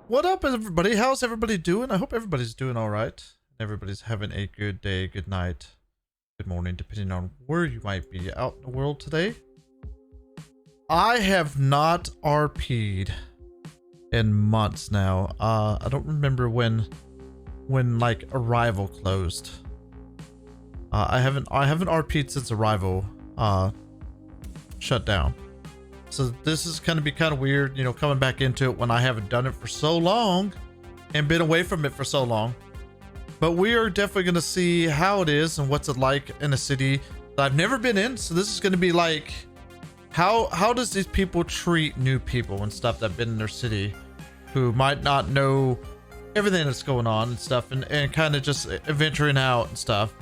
What up, everybody? How's everybody doing? I hope everybody's doing all right. Everybody's having a good day, good night, good morning, depending on where you might be out in the world today. I have not RP'd in months now. I don't remember when like Arrival closed. I haven't RP'd since Arrival shut down. So this is going to be kind of weird, you know, coming back into it when I haven't done it for so long and been away from it for so long. But we are definitely going to see how it is and what's it like in a city that I've never been in. So this is going to be like, how does these people treat new people and stuff that have been in their city who might not know everything that's going on and stuff, and kind of just venturing out and stuff.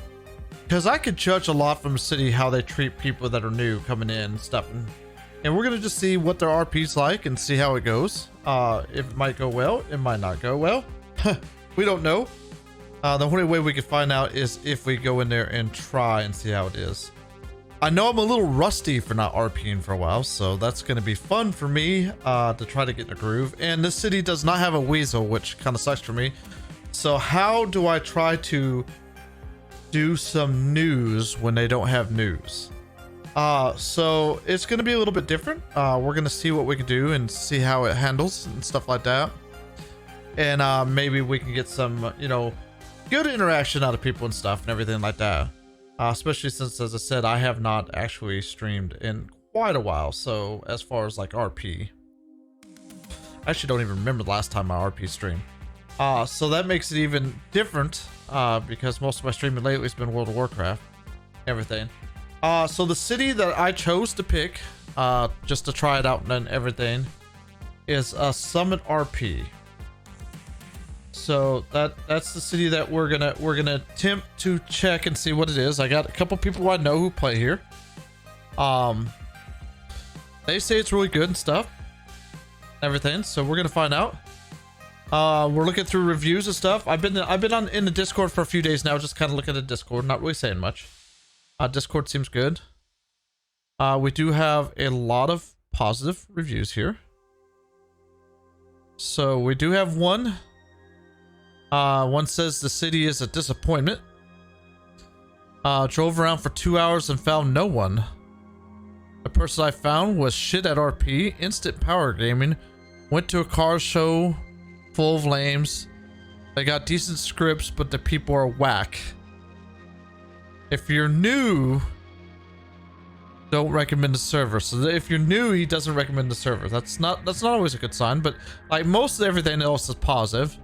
Because I could judge a lot from a city how they treat people that are new coming in and stuff. And we're going to just see what their RP's like and see how it goes. It might go well. It might not go well. We don't know. The only way we can find out is if we go in there and try and see how it is. I know I'm a little rusty for not RPing for a while, so that's going to be fun for me to try to get in a groove. And this city does not have a weasel, which kind of sucks for me. So how do I try to do some news when they don't have news? So it's going to be a little bit different. We're going to see what we can do and see how it handles and stuff like that. And maybe we can get some, you know, good interaction out of people and stuff and everything like that. Especially since, as I said, I have not actually streamed in quite a while. So as far as like RP, I actually don't even remember the last time I RP streamed. So that makes it even different because most of my streaming lately has been World of Warcraft, everything. So the city that I chose to pick, just to try it out and everything, is SummitRP. So that's the city that we're gonna attempt to check and see what it is. I got a couple people I know who play here. They say it's really good and stuff, everything. So we're gonna find out. We're looking through reviews and stuff. I've been in the Discord for a few days now, just kind of looking at the Discord, not really saying much. Discord seems good. We do have a lot of positive reviews here. So we do have one. One says the city is a disappointment. Drove around for 2 hours and found no one. The person I found was shit at RP, instant power gaming. Went to a car show full of lames. They got decent scripts, but the people are whack. If you're new, don't recommend the server. So if you're new, he doesn't recommend the server. That's not always a good sign, but like most of everything else is positive.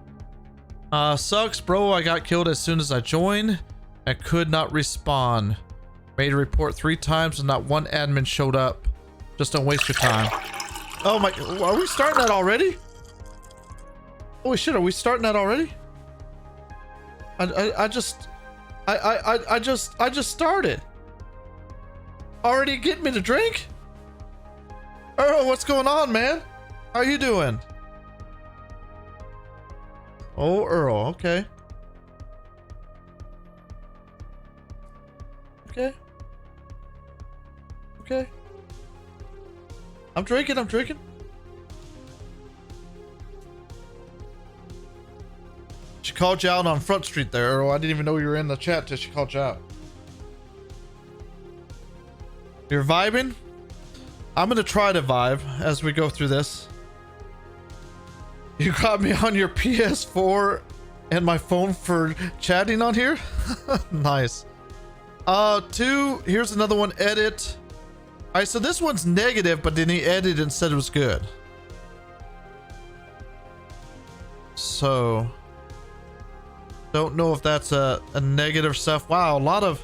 Sucks, bro. I got killed as soon as I joined and could not respawn. Made a report 3 times and not one admin showed up. Just don't waste your time. Oh my, are we starting that already? Holy shit, are we starting that already? I just started. Already getting me to drink? Oh, what's going on, man? How you doing? Oh, Earl, okay. Okay. Okay. I'm drinking. She called you out on Front Street there, Earl. I didn't even know you were in the chat till she called you out. You're vibing? I'm gonna try to vibe as we go through this. You got me on your PS4 and my phone for chatting on here? Nice. 2, here's another one, edit. Alright, so this one's negative, but then he edited and said it was good. So don't know if that's a negative stuff. Wow, a lot of...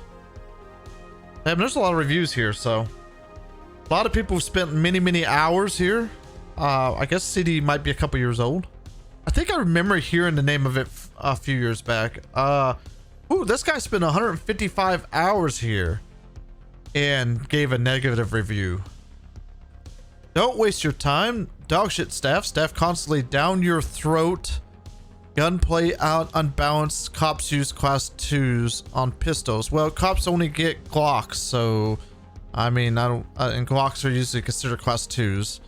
Damn, there's a lot of reviews here, so... A lot of people have spent many hours here. I guess city might be a couple years old. I think I remember hearing the name of it a few years back. Ooh, this guy spent 155 hours here and gave a negative review. Don't waste your time. Dogshit staff. Staff constantly down your throat. Gunplay out unbalanced. Cops use class 2s on pistols. Well, cops only get Glocks, so I mean, I don't, and Glocks are usually considered class 2s.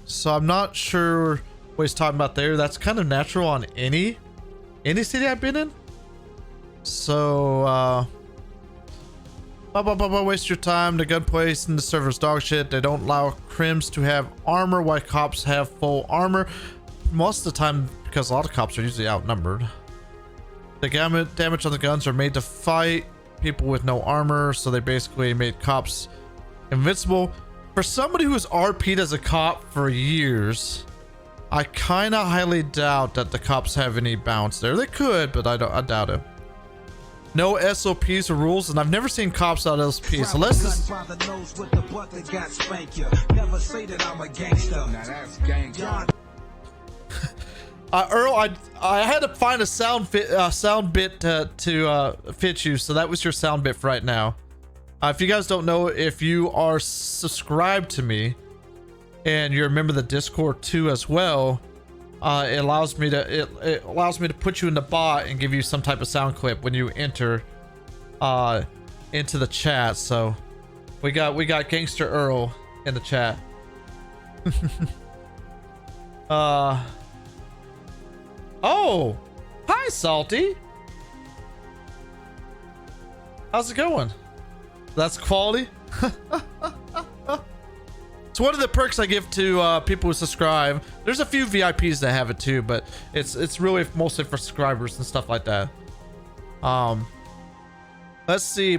So I'm not sure what he's talking about there. That's kind of natural on any city I've been in. So, waste your time. The gun place in the server's dog shit. They don't allow crims to have armor while cops have full armor. Most of the time, because a lot of cops are usually outnumbered. The damage on the guns are made to fight people with no armor, so they basically made cops invincible. For somebody who's RP'd as a cop for years, I kind of highly doubt that the cops have any bounce there. They could, but I doubt it. No SOPs or rules, and I've never seen cops out of SOPs. Unless this... Earl, I had to find a sound bit to fit you, so that was your sound bit for right now. If you guys don't know, if you are subscribed to me and you're a member of the Discord too as well, it allows me to put you in the bot and give you some type of sound clip when you enter into the chat. So we got Gangster Earl in the chat. Oh, hi Salty. How's it going? That's quality. It's one of the perks I give to people who subscribe. There's a few VIPs that have it too, but it's really mostly for subscribers and stuff like that. Let's see.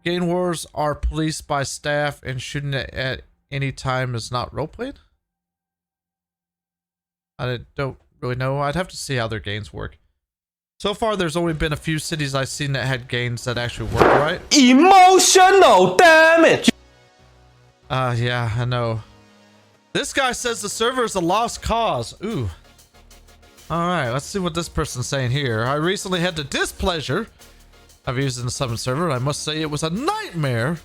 Gang wars are policed by staff, and shooting at any time is not roleplayed. I don't really know. I'd have to see how their gains work. So far, there's only been a few cities I've seen that had gains that actually work right. Emotional damage! Yeah, I know. This guy says the server is a lost cause. Ooh. Alright, let's see what this person's saying here. I recently had the displeasure of using the Summit server, and I must say it was a nightmare.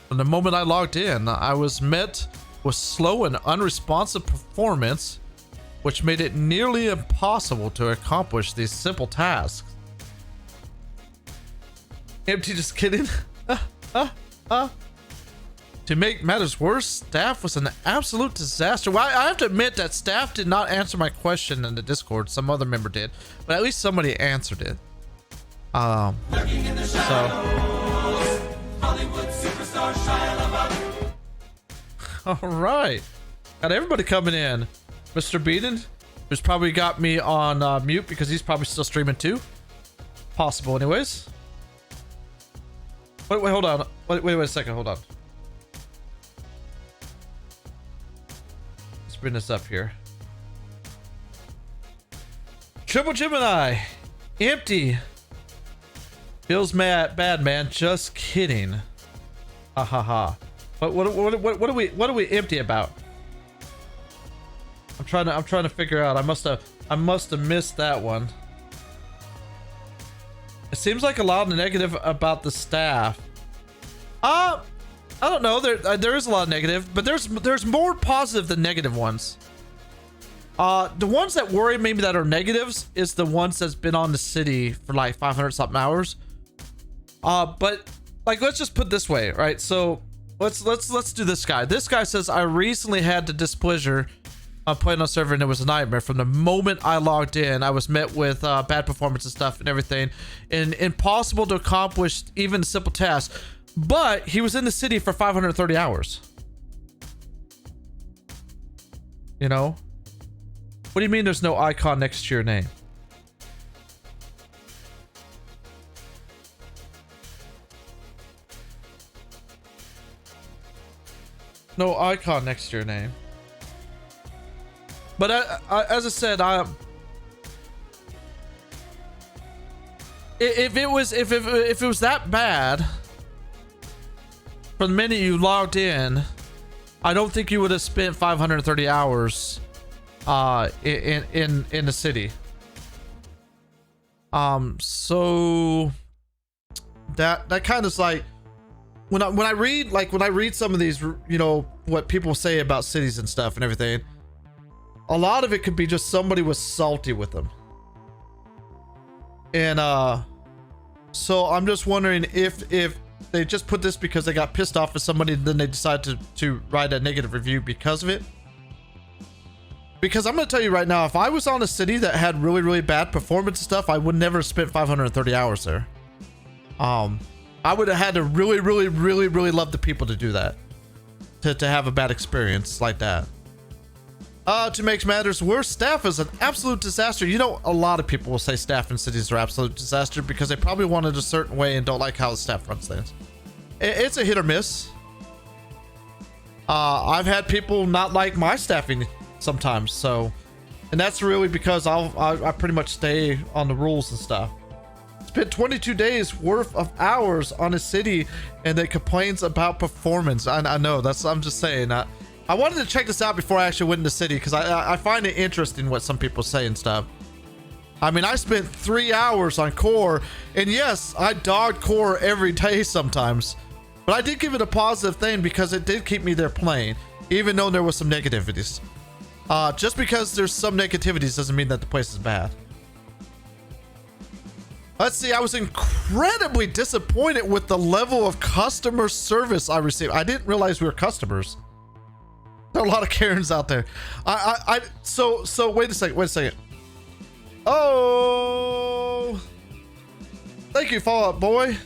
From the moment I logged in, I was met with slow and unresponsive performance, which made it nearly impossible to accomplish these simple tasks. Empty, just kidding. To make matters worse, staff was an absolute disaster. Well, I have to admit that staff did not answer my question in the Discord. Some other member did, but at least somebody answered it. So. All right, got everybody coming in. Mr. Beaton, who's probably got me on mute because he's probably still streaming too. Possible, anyways. Wait, hold on. Wait a second. Hold on. Let's bring this up here. Triple Gemini, empty. Feels bad, man. Just kidding. Ha ha ha. But what are we empty about? I'm trying to figure out. I must have missed that one. It seems like a lot of negative about the staff. I don't know. There is a lot of negative, but there's more positive than negative ones. The ones that worry me that are negatives is the ones that's been on the city for like 500 something hours. But like, let's just put it this way, right? So let's do this guy. This guy says, I recently had the displeasure playing on server, and it was a nightmare. From the moment I logged in, I was met with bad performance and stuff and everything, and impossible to accomplish even a simple task. But he was in the city for 530 hours. You know? What do you mean there's no icon next to your name? No icon next to your name. But as I said, if it was that bad from the minute you logged in, I don't think you would have spent 530 hours in the city. So that kind of like when I read some of these, you know, what people say about cities and stuff and everything. A lot of it could be just somebody was salty with them. And So I'm just wondering if they just put this because they got pissed off at somebody and then they decided to write a negative review because of it. Because I'm going to tell you right now, if I was on a city that had really, really bad performance stuff, I would never have spent 530 hours there. I would have had to really, really, really, really love the people to do that. To have a bad experience like that. To make matters worse, staff is an absolute disaster. You know, a lot of people will say staff in cities are absolute disaster because they probably want it a certain way and don't like how the staff runs things. It's a hit or miss. I've had people not like my staffing sometimes, so, and that's really because I pretty much stay on the rules and stuff. Spent 22 days worth of hours on a city and they complains about performance. I know, I'm just saying. I wanted to check this out before I actually went in the city because I find it interesting what some people say and stuff. I mean, I spent 3 hours on core, and yes, I dogged core every day sometimes, but I did give it a positive thing because it did keep me there playing, even though there was some negativities. Just because there's some negativities doesn't mean that the place is bad. Let's see, I was incredibly disappointed with the level of customer service I received. I didn't realize we were customers. There are a lot of Karens out there. So wait a second. Oh, thank you, Fallout Boy.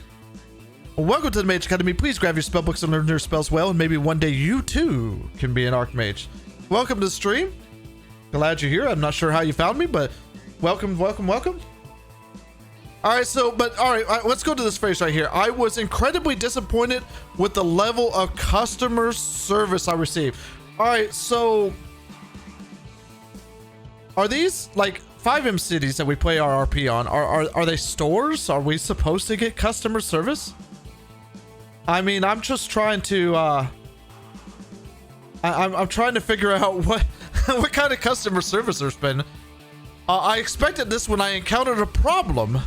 Welcome to the Mage Academy. Please grab your spellbooks and learn your spells well, and maybe one day you too can be an Archmage. Welcome to the stream. Glad you're here. I'm not sure how you found me, but welcome. All right, all right, let's go to this phrase right here. I was incredibly disappointed with the level of customer service I received. All right, so are these like 5M cities that we play our RP on? Are they stores? Are we supposed to get customer service? I mean, I'm just trying to I'm trying to figure out what what kind of customer service there's been. I expected this when I encountered a problem.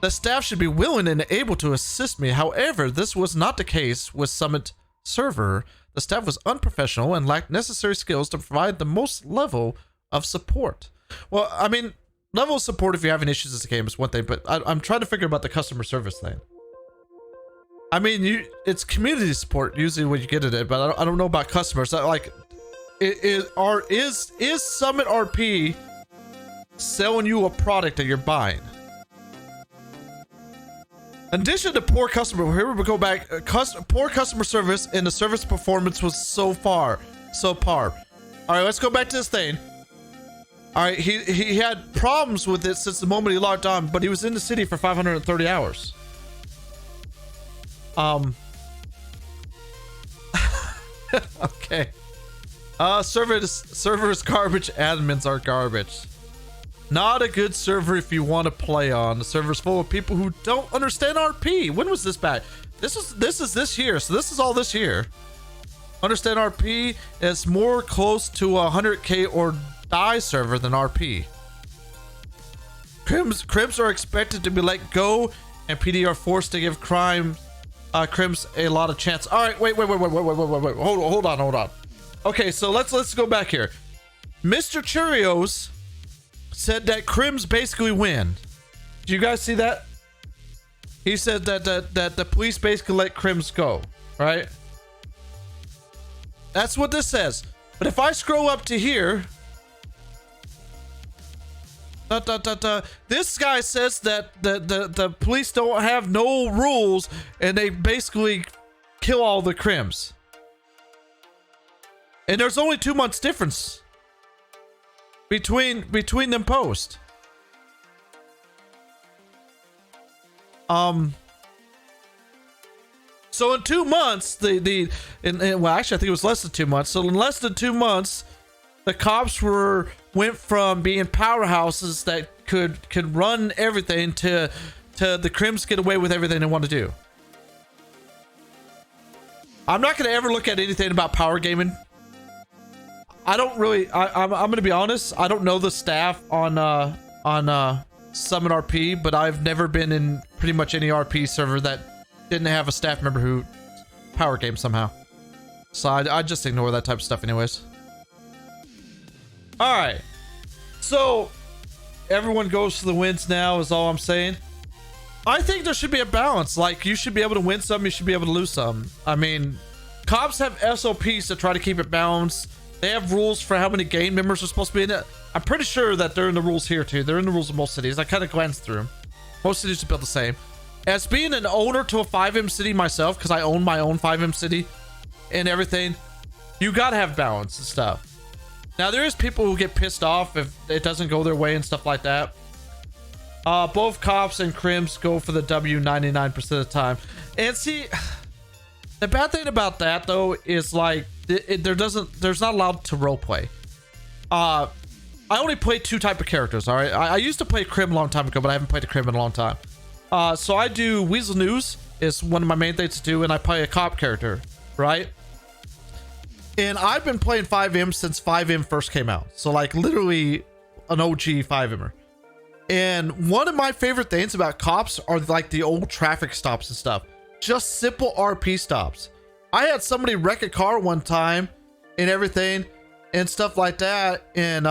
The staff should be willing and able to assist me. However, this was not the case with Summit Server. The staff was unprofessional and lacked necessary skills to provide the most level of support. Well, I mean, level of support if you're having issues as a game is one thing, but I'm trying to figure about the customer service thing. I mean, it's community support usually when you get it, but I don't know about customers. Like, is SummitRP selling you a product that you're buying? In addition to poor customer, here we go back. Poor customer service and the service performance was so par. All right, let's go back to this thing. All right, he had problems with it since the moment he logged on, but he was in the city for 530 hours. Okay. Server is garbage. Admins are garbage. Not a good server if you want to play on. The server's full of people who don't understand RP. When was this back? This is this year. So this is all this year. Understand RP is more close to a 100k or die server than RP. Crims are expected to be let go, and PD are forced to give Crims a lot of chance. All right, wait. Hold on. Okay, so let's go back here. Mr. Cheerios said that Crims basically win. Do you guys see that? He said that the police basically let Crims go, right? That's what this says. But if I scroll up to here, this guy says that the police don't have no rules and they basically kill all the Crims. And there's only 2 months difference between them posts. So in 2 months, well, actually I think it was less than 2 months. So in less than 2 months, the cops went from being powerhouses that could run everything to the Crims get away with everything they want to do. I'm not going to ever look at anything about power gaming. I don't really. I'm going to be honest. I don't know the staff on SummitRP, but I've never been in pretty much any RP server that didn't have a staff member who power games somehow. So I just ignore that type of stuff anyways. All right. So everyone goes to the wins now is all I'm saying. I think there should be a balance. Like, you should be able to win some, you should be able to lose some. I mean, cops have SOPs to try to keep it balanced. They have rules for how many gang members are supposed to be in it. I'm pretty sure that they're in the rules here too. They're in the rules of most cities. I kind of glanced through them. Most cities are built the same. As being an owner to a 5M city myself, because I own my own 5M city and everything, you gotta have balance and stuff. Now, there is people who get pissed off if it doesn't go their way and stuff like that. Both cops and crims go for the W 99% of the time. And see, the bad thing about that though is like there's not allowed to roleplay. I only play 2 type of characters. All right, I used to play crim a long time ago, but I haven't played a crim in a long time. So I do Weasel News is one of my main things to do, and I play a cop character, right? And I've been playing 5M since 5M first came out. So like literally an OG 5M'er. And one of my favorite things about cops are like the old traffic stops and stuff. Just simple RP stops. I had somebody wreck a car one time and everything and stuff like that. And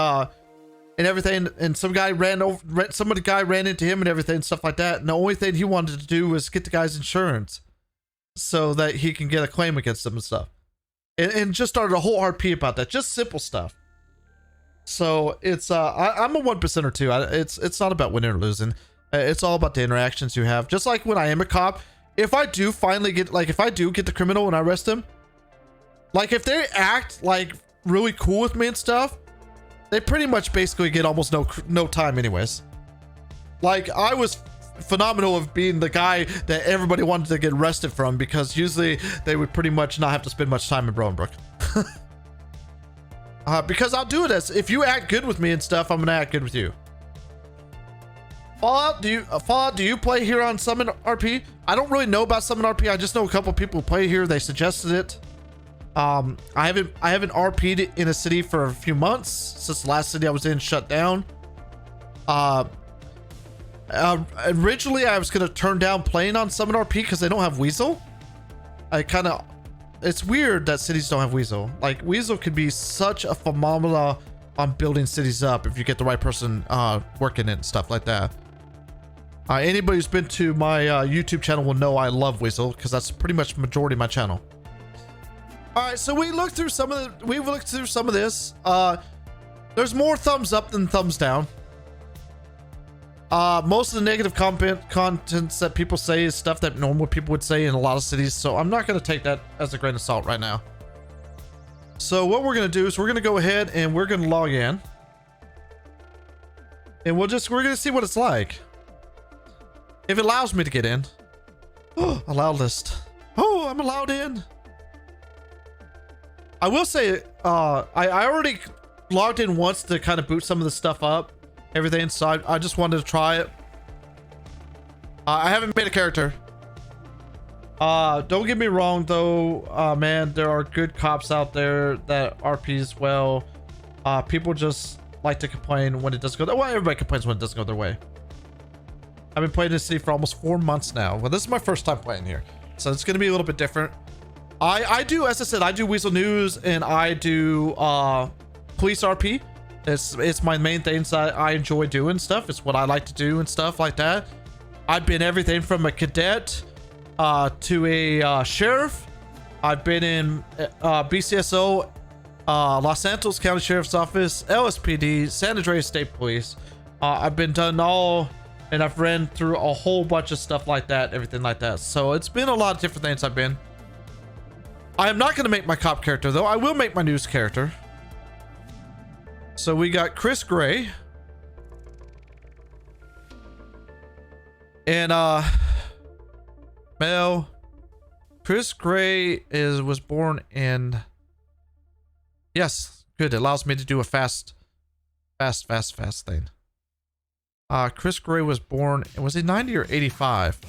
everything. And some guy ran into him and everything and stuff like that. And the only thing he wanted to do was get the guy's insurance so that he can get a claim against him and stuff. And just started a whole RP about that. Just simple stuff. So it's I'm a 1% too. It's not about winning or losing. It's all about the interactions you have. Just like when I am a cop, if I do finally get, like, if I do get the criminal and I arrest him, like if they act like really cool with me and stuff, they pretty much basically get almost no time anyways. Like, I was phenomenal of being the guy that everybody wanted to get arrested from, because usually they would pretty much not have to spend much time in Brownbrook. Because I'll do it as, if you act good with me and stuff, I'm gonna act good with you. Fallout, do you play here on SummitRP? I don't really know about SummitRP. I just know a couple people who play here. They suggested it. I haven't RP'd in a city for a few months since the last city I was in shut down. Originally I was gonna turn down playing on SummitRP because they don't have Weasel. It's weird that cities don't have Weasel. Like, Weasel could be such a phenomenon on building cities up if you get the right person working it and stuff like that. Anybody who's been to my YouTube channel will know I love Weasel, because that's pretty much the majority of my channel. All right, so we've looked through some of this. There's more thumbs up than thumbs down. Most of the negative contents that people say is stuff that normal people would say in a lot of cities, so I'm not going to take that as a grain of salt right now. So what we're going to do is we're going to go ahead and we're going to log in. And we're going to see what it's like. If it allows me to get in. Oh, allowed list. Oh, I'm allowed in. I will say, I already logged in once to kind of boot some of the stuff up. Everything, so I just wanted to try it. I haven't made a character. Don't get me wrong though, man, there are good cops out there that RPs well. People just like to complain when it doesn't go their way. Well, everybody complains when it doesn't go their way. I've been playing this city for almost 4 months now. Well, this is my first time playing here, so it's going to be a little bit different. I do, as I said, I do Weasel News and I do police RP. It's my main things that I enjoy doing stuff. It's what I like to do and stuff like that. I've been everything from a cadet to a sheriff. I've been in BCSO, Los Santos County Sheriff's Office, LSPD, San Andreas State Police. I've been done all, and I've ran through a whole bunch of stuff like that, everything like that. So it's been a lot of different things I've been. I am not going to make my cop character though. I will make my news character. So we got Chris Gray. And male. Chris Gray was born in, yes, good. It allows me to do a fast thing. Chris Gray was born, was he 90 or 85?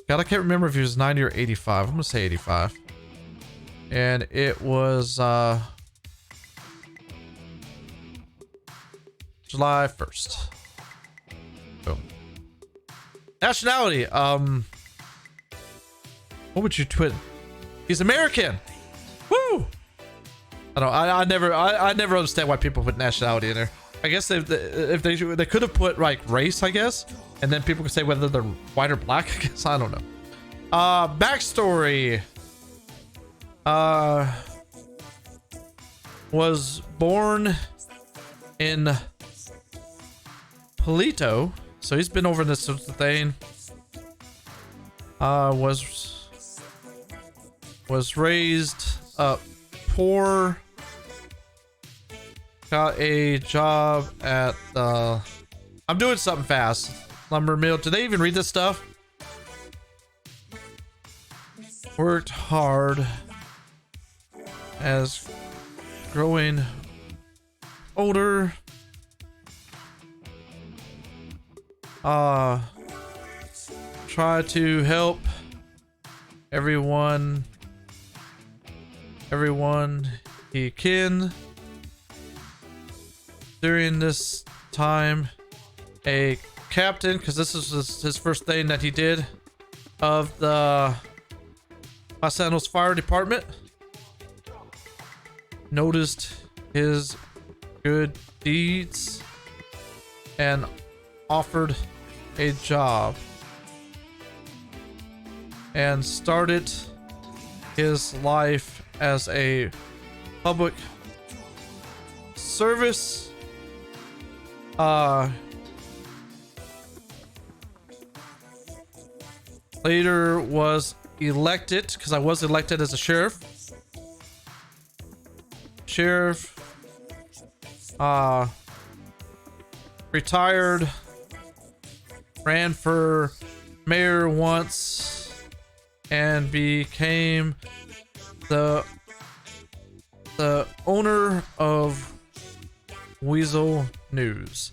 God, I can't remember if he was 90 or 85. I'm gonna say 85. And it was July 1st. Boom. Nationality. What would you twit? He's American. Woo! I never understand why people put nationality in there. I guess if they could have put like race, I guess, and then people could say whether they're white or black. I guess I don't know. Backstory. Was born in Polito, so he's been over this sort of thing. Was raised poor. Got a job at the... I'm doing something fast. Lumber mill. Did they even read this stuff? Worked hard as growing older. Try to help everyone he can. During this time, a captain, because this is his first thing that he did, of the Los Angeles Fire Department, noticed his good deeds and offered a job and started his life as a public service. Later was elected, because I was elected as a sheriff. Retired, ran for mayor once, and became the owner of Weasel News.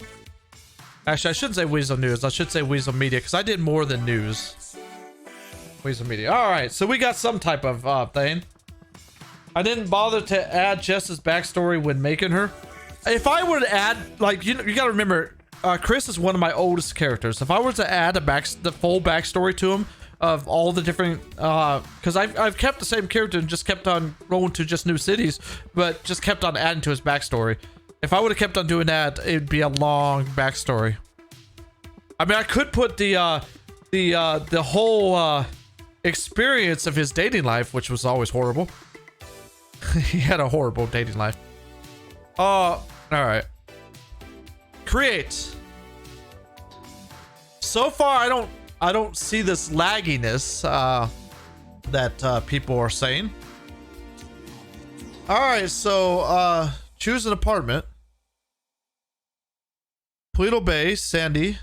Actually, I shouldn't say Weasel News. I should say Weasel Media, because I did more than news. Weasel Media. All right, so we got some type of thing. I didn't bother to add Jess's backstory when making her. If I were to add, like, you got to remember, Chris is one of my oldest characters. If I were to add the full backstory to him of all the different, because I've kept the same character and just kept on rolling to just new cities, but just kept on adding to his backstory. If I would have kept on doing that, it'd be a long backstory. I mean, I could put the whole experience of his dating life, which was always horrible. He had a horrible dating life. All right. Create. So far, I don't see this lagginess that people are saying. All right, so choose an apartment. Paleto Bay, Sandy,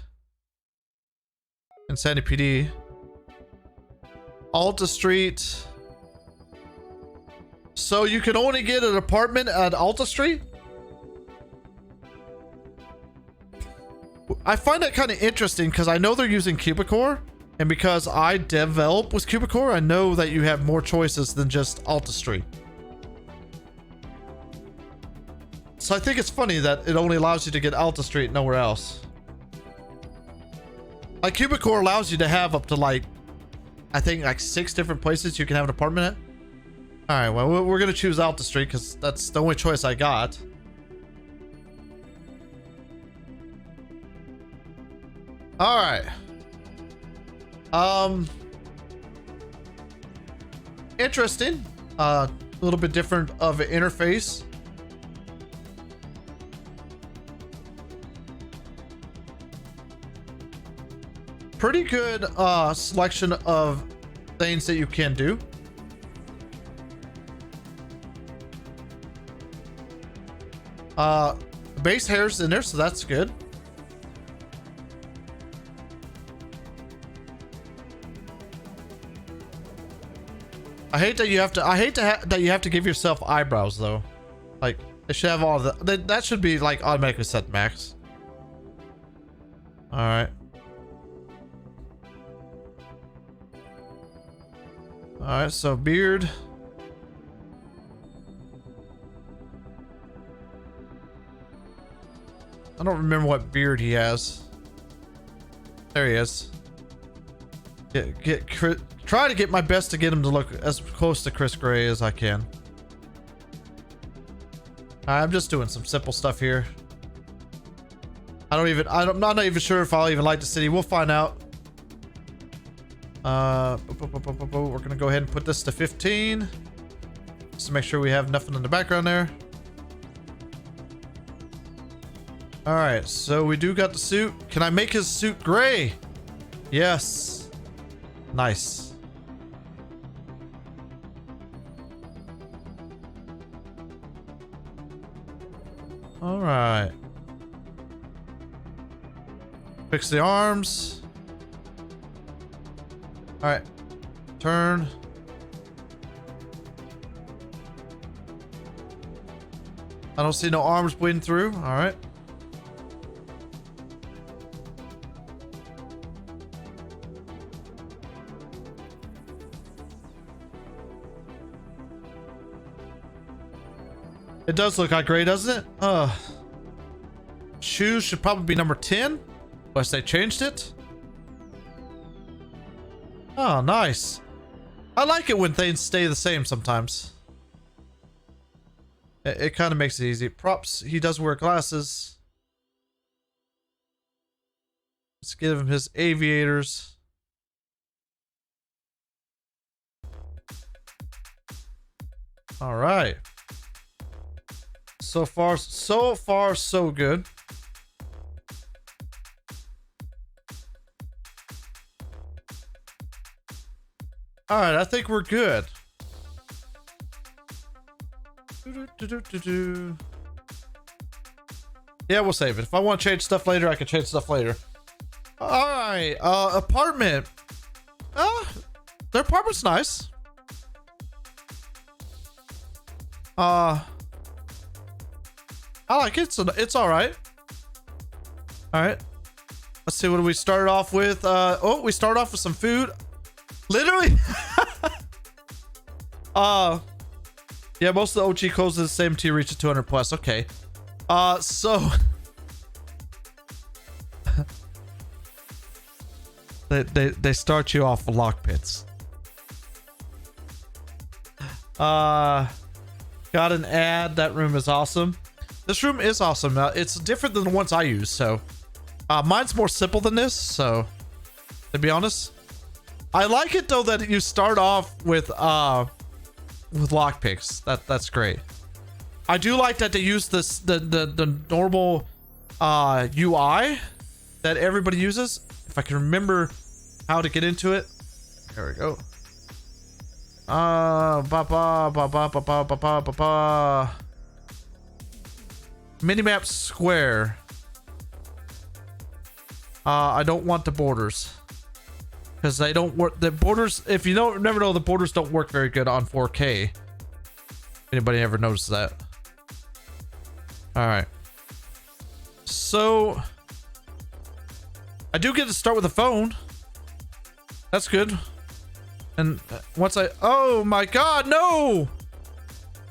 and Sandy PD. Alta Street. So you can only get an apartment at Alta Street? I find that kind of interesting because I know they're using Cubicore, and because I develop with Cubicore, I know that you have more choices than just Alta Street. So I think it's funny that it only allows you to get Alta Street, nowhere else. Like, Cubicore allows you to have up to, like, I think like 6 different places you can have an apartment at. All right, well, we're gonna choose Alta Street because that's the only choice I got. All right. Interesting. A little bit different of an interface. Pretty good selection of things that you can do. Base hair's in there, so that's good. I hate that you have to give yourself eyebrows though. Like, it should have all that should be like automatically set max. All right. All right, so beard. I don't remember what beard he has. There he is. Try to get my best to get him to look as close to Chris Gray as I can. I'm just doing some simple stuff here. I'm not even sure if I'll even like the city. We'll find out. We're gonna go ahead and put this to 15. Just to make sure we have nothing in the background there. Alright, so we do got the suit. Can I make his suit gray? Yes. Nice. Alright. Fix the arms. Alright. Turn. I don't see no arms bleeding through. Alright. It does look like gray, doesn't it? Shoes should probably be number 10. Unless they changed it. Oh, nice. I like it when things stay the same sometimes. It kind of makes it easy. Props, he does wear glasses. Let's give him his aviators. All right. So far, so good. All right, I think we're good. Yeah, we'll save it. If I want to change stuff later, I can change stuff later. All right, apartment. Their apartment's nice. I like it. It's all right. All right. Let's see. What do we start off with? We start off with some food. Literally. Yeah, most of the OG codes are the same till you reach 200 plus. Okay. So they start you off with lock pits. Got an ad. That room is awesome. This room is awesome. It's different than the ones I use, so mine's more simple than this. So to be honest, I like it though that you start off with lockpicks. That's great. I do like that they use this the normal UI that everybody uses. If I can remember how to get into it. There we go. Minimap square. I don't want the borders because they don't work. The borders, if you don't never know, the borders don't work very good on 4K. Anybody ever noticed that? All right. So I do get to start with a phone. That's good. And once oh my God, no!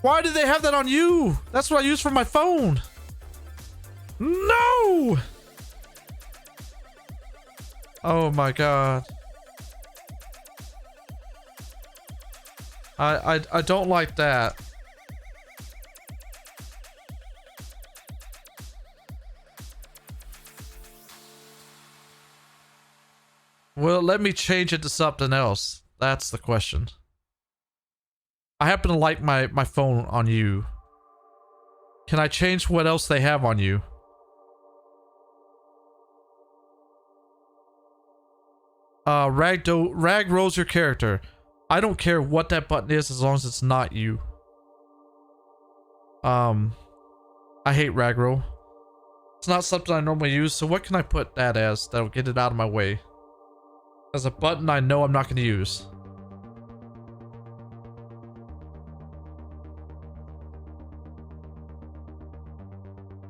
Why did they have that on you? That's what I use for my phone. No! Oh my God. I don't like that. Well, let me change it to something else. That's the question. I happen to like my phone on you. Can I change what else they have on you? Rag rolls your character. I don't care what that button is as long as it's not you. I hate rag roll. It's not something I normally use, so what can I put that as that'll get it out of my way? As a button I know I'm not going to use.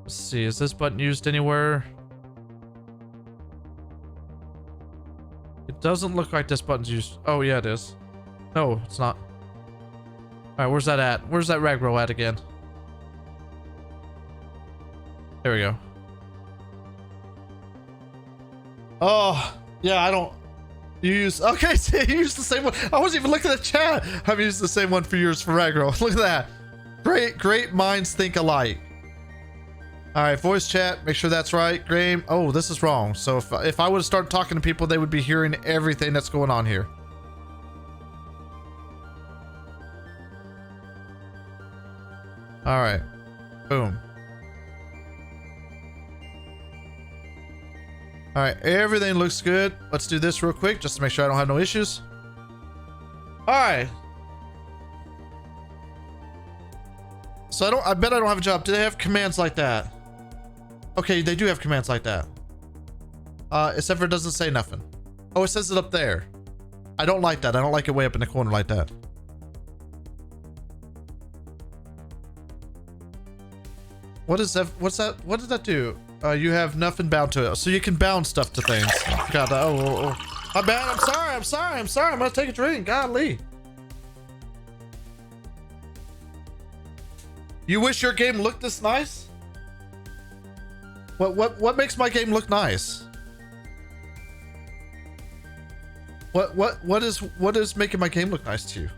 Let's see, is this button used anywhere? It doesn't look like this button's used. Oh yeah, it is. No, it's not. Alright, where's that at? Where's that rag roll at again? There we go. Oh, yeah, I don't... You use... Okay, so you use the same one. I wasn't even looking at the chat. I've used the same one for years for rag roll. Look at that. Great minds think alike. All right, voice chat. Make sure that's right. Graham. Oh, this is wrong. So if I would start talking to people, they would be hearing everything that's going on here. All right. Boom. All right, everything looks good. Let's do this real quick just to make sure I don't have no issues. All right. So I bet I don't have a job. Do they have commands like that? Okay, they do have commands like that. Except for it doesn't say nothing. Oh, it says it up there. I don't like that. I don't like it way up in the corner like that. What is that? What's that? What does that do? You have nothing bound to it. So you can bound stuff to things. God, oh. My bad. I'm sorry. I'm gonna take a drink. Golly. You wish your game looked this nice? What makes my game look nice? What is making my game look nice to you?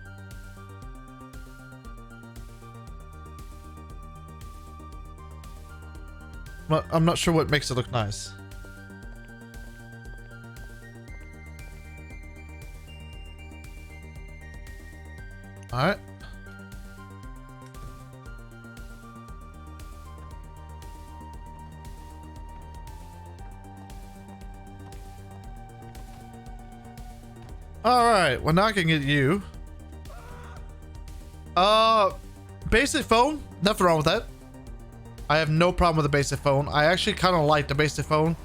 I'm not sure what makes it look nice. All right. All right. Well, now I can get you. Basic phone. Nothing wrong with that. I have no problem with the basic phone. I actually kind of like the basic phone.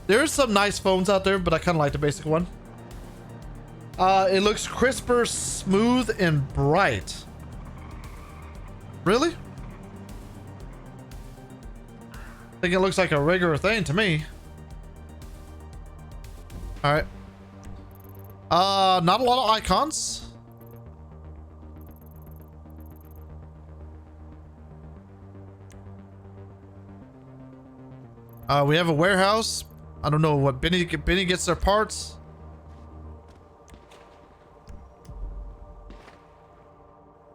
There's some nice phones out there, but I kind of like the basic one. It looks crisper, smooth, and bright. Really? I think it looks like a regular thing to me. All right. Not a lot of icons. We have a warehouse. I don't know what Benny gets their parts.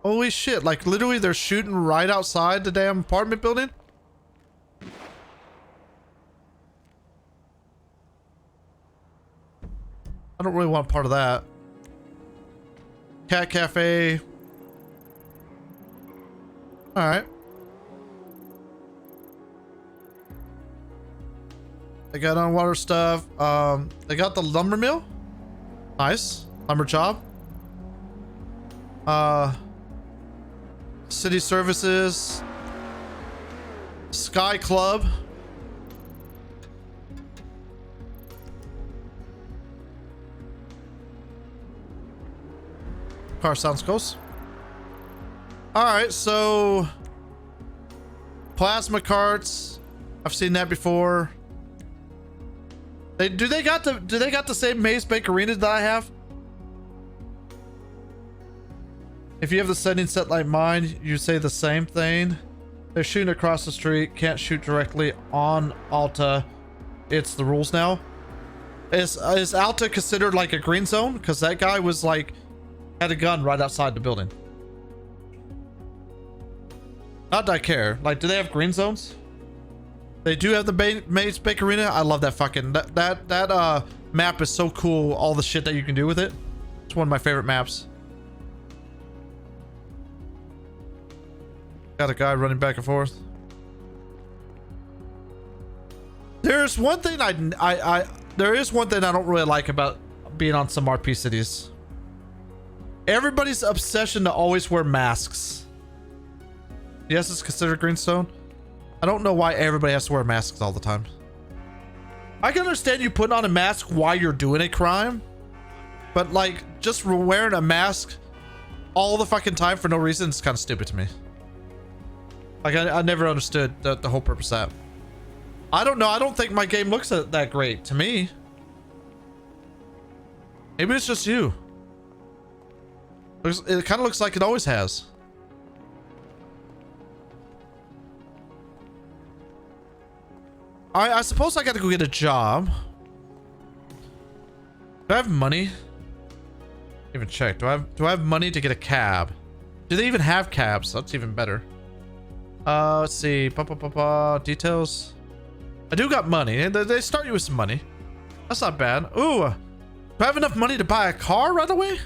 Holy shit, like literally they're shooting right outside the damn apartment building? I don't really want part of that. Cat cafe. All right. They got underwater stuff. They got the lumber mill. Nice. Lumber job. City services. Sky Club. Car sounds close. All right, so plasma carts. I've seen that before. Do they got the same maze bakerina that I have? If you have the setting set like mine, you say the same thing. They're shooting across the street, can't shoot directly on Alta. It's the rules now. Is Alta considered like a green zone? Because that guy was like had a gun right outside the building. Not that I care. Like, do they have green zones? They do have the maze bakerina. I love that fucking that map is so cool. All the shit that you can do with it. It's one of my favorite maps. Got a guy running back and forth. There's one thing there is one thing I don't really like about being on some RP cities. Everybody's obsession to always wear masks. Yes, it's considered greenstone. I don't know why everybody has to wear masks all the time. I can understand you putting on a mask while you're doing a crime, but like just wearing a mask all the fucking time for no reason is kind of stupid to me. Like I never understood the whole purpose of that. I don't know. I don't think my game looks that great to me. Maybe it's just you. It kind of looks like it always has. I suppose I gotta go get a job. Do I have money? Even check. Do I have money to get a cab? Do they even have cabs? That's even better. Let's see. Details. I do got money. They start you with some money. That's not bad. Ooh. Do I have enough money to buy a car right away?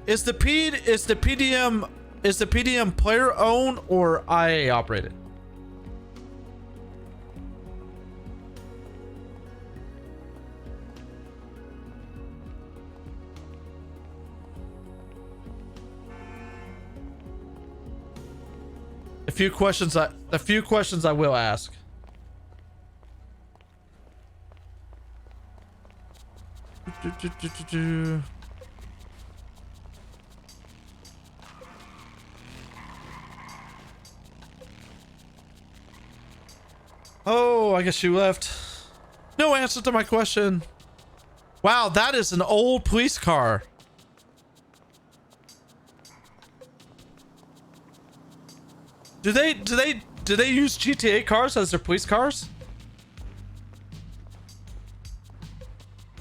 Is the PDM player owned or IA operated? The few questions I will ask. Oh, I guess you left. No answer to my question. Wow, that is an old police car. Do they use GTA cars as their police cars?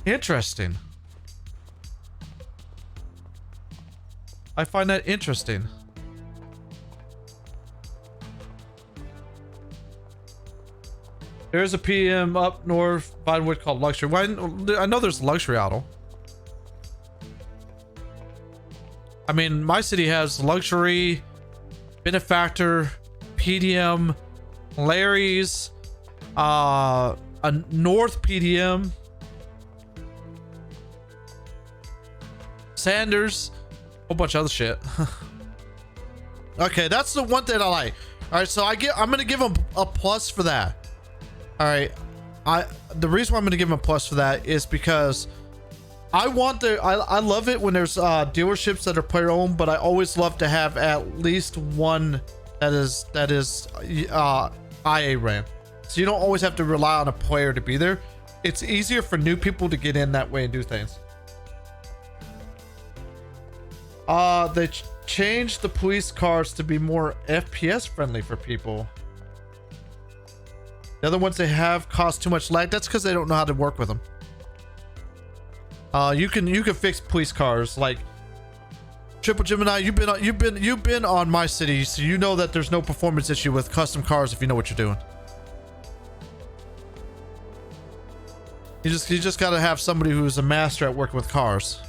Interesting. I find that interesting. There's a PM up north Vinewood called Luxury. I know there's Luxury Auto. I mean, my city has Luxury, Benefactor, PDM, Larry's, a North PDM, Sanders, a whole bunch of other shit. Okay, that's the one thing I like. All right, so I'm gonna give him a plus for that. All right, the reason why I'm gonna give him a plus for that is because I love it when there's dealerships that are player owned, but I always love to have at least one that is IA ran, so you don't always have to rely on a player to be there. It's easier for new people to get in that way and do things. They changed the police cars to be more FPS friendly for people. The other ones they have cost too much lag. That's because they don't know how to work with them. You can fix police cars like Triple Gemini. You've been on my city, so you know that there's no performance issue with custom cars if you know what you're doing. You just gotta have somebody who's a master at working with cars,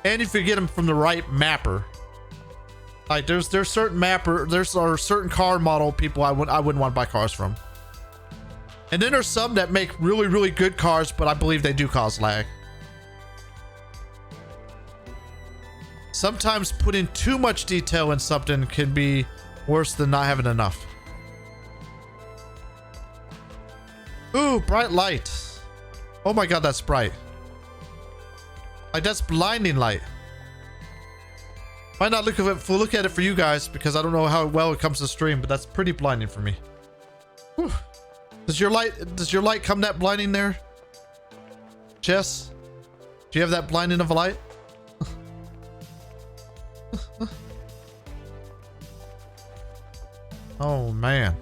and if you get them from the right mapper. Like there's certain certain car model people I wouldn't want to buy cars from. And then there's some that make really, really good cars, but I believe they do cause lag. Sometimes putting too much detail in something can be worse than not having enough. Ooh, bright light. Oh my god, that's bright. Like, that's blinding light. Might not look at it for you guys because I don't know how well it comes to stream, but that's pretty blinding for me. Whew. Does your light come that blinding there? Jess? Do you have that blinding of a light? Oh man.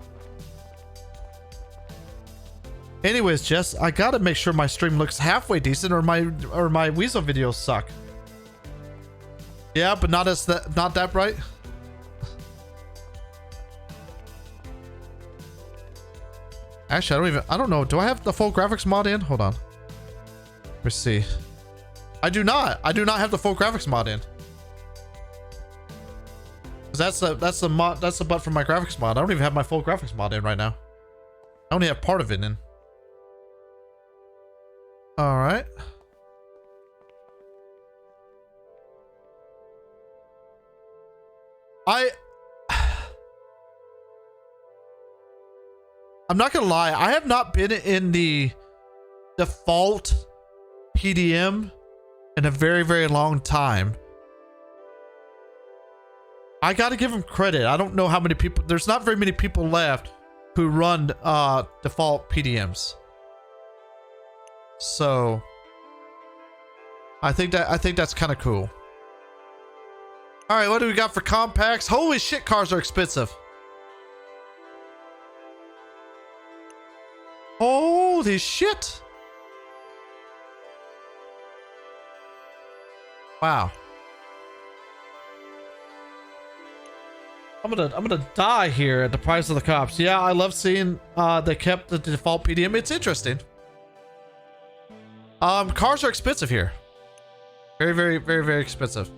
Anyways, Jess, I gotta make sure my stream looks halfway decent or my Weasel videos suck. Yeah, but not that bright. Actually, I don't know. Do I have the full graphics mod in? Hold on. Let me see. I do not have the full graphics mod in. That's the mod. That's the butt for my graphics mod. I don't even have my full graphics mod in right now. I only have part of it in. All right. I'm not gonna lie, I have not been in the default PDM in a very, very long time. I gotta give him credit. I don't know how many people, there's not very many people left who run default PDMs. So I think that's kind of cool. All right, what do we got for compacts? Holy shit, cars are expensive. Holy shit. Wow. I'm gonna die here at the price of the cops. Yeah, I love seeing they kept the default PDM. It's interesting. Cars are expensive here. Very, very, very, very expensive.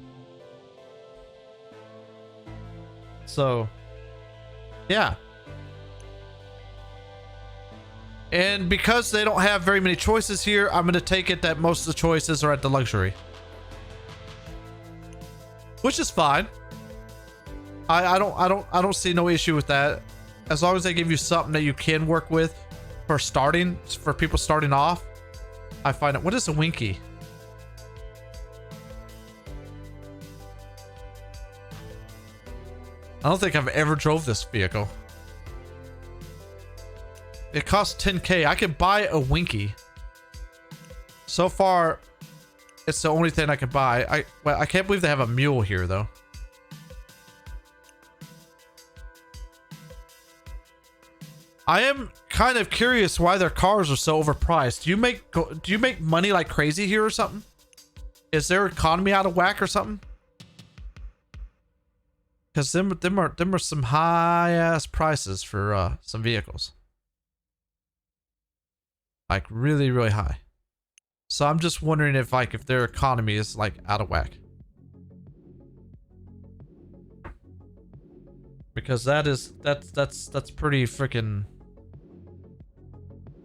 So, yeah. And because they don't have very many choices here, I'm gonna take it that most of the choices are at the luxury, which is fine. I don't see no issue with that, as long as they give you something that you can work with for people starting off. I find it. What is a Winky? I don't think I've ever drove this vehicle. It costs 10K. I could buy a Winky. So far, it's the only thing I could buy. I can't believe they have a mule here, though. I am kind of curious why their cars are so overpriced. Do you make money like crazy here or something? Is their economy out of whack or something? Because them are some high ass prices for some vehicles. Like really, really high. So I'm just wondering if their economy is like out of whack. Because that's pretty freaking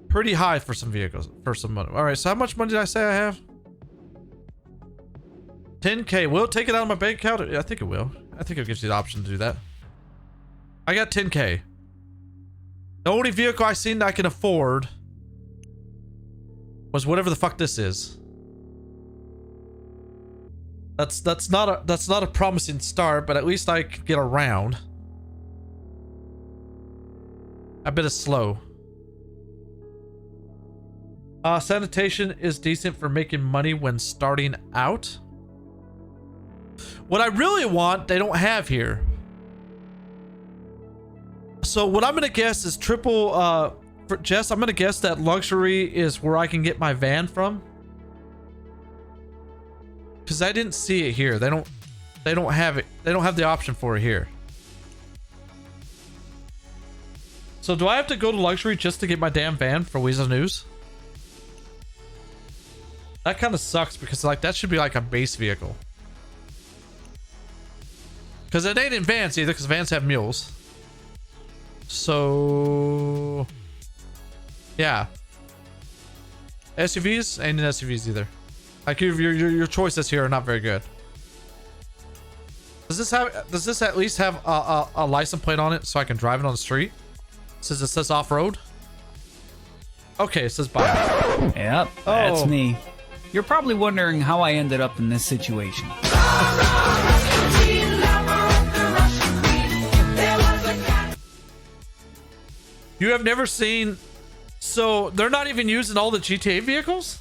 pretty high for some vehicles, for some money. All right, so how much money did I say I have? 10K. Will it take it out of my bank account? I think it will. I think it gives you the option to do that. I got 10K. The only vehicle I seen that I can afford was whatever the fuck this is. That's not a promising start, but at least I can get around. I bet it's slow. Sanitation is decent for making money when starting out. What I really want, they don't have here. So what I'm gonna guess is triple. For Jess, I'm gonna guess that luxury is where I can get my van from. Because I didn't see it here. They don't have it. They don't have the option for it here. So do I have to go to luxury just to get my damn van for Weasel News? That kind of sucks because like that should be like a base vehicle. Because it ain't in vans either, because vans have mules. So yeah. SUVs ain't in SUVs either. Like your choices here are not very good. Does this at least have a license plate on it so I can drive it on the street? Since it says off-road? Okay, it says buy. Yep, that's me. You're probably wondering how I ended up in this situation. You have never seen... So, they're not even using all the GTA vehicles?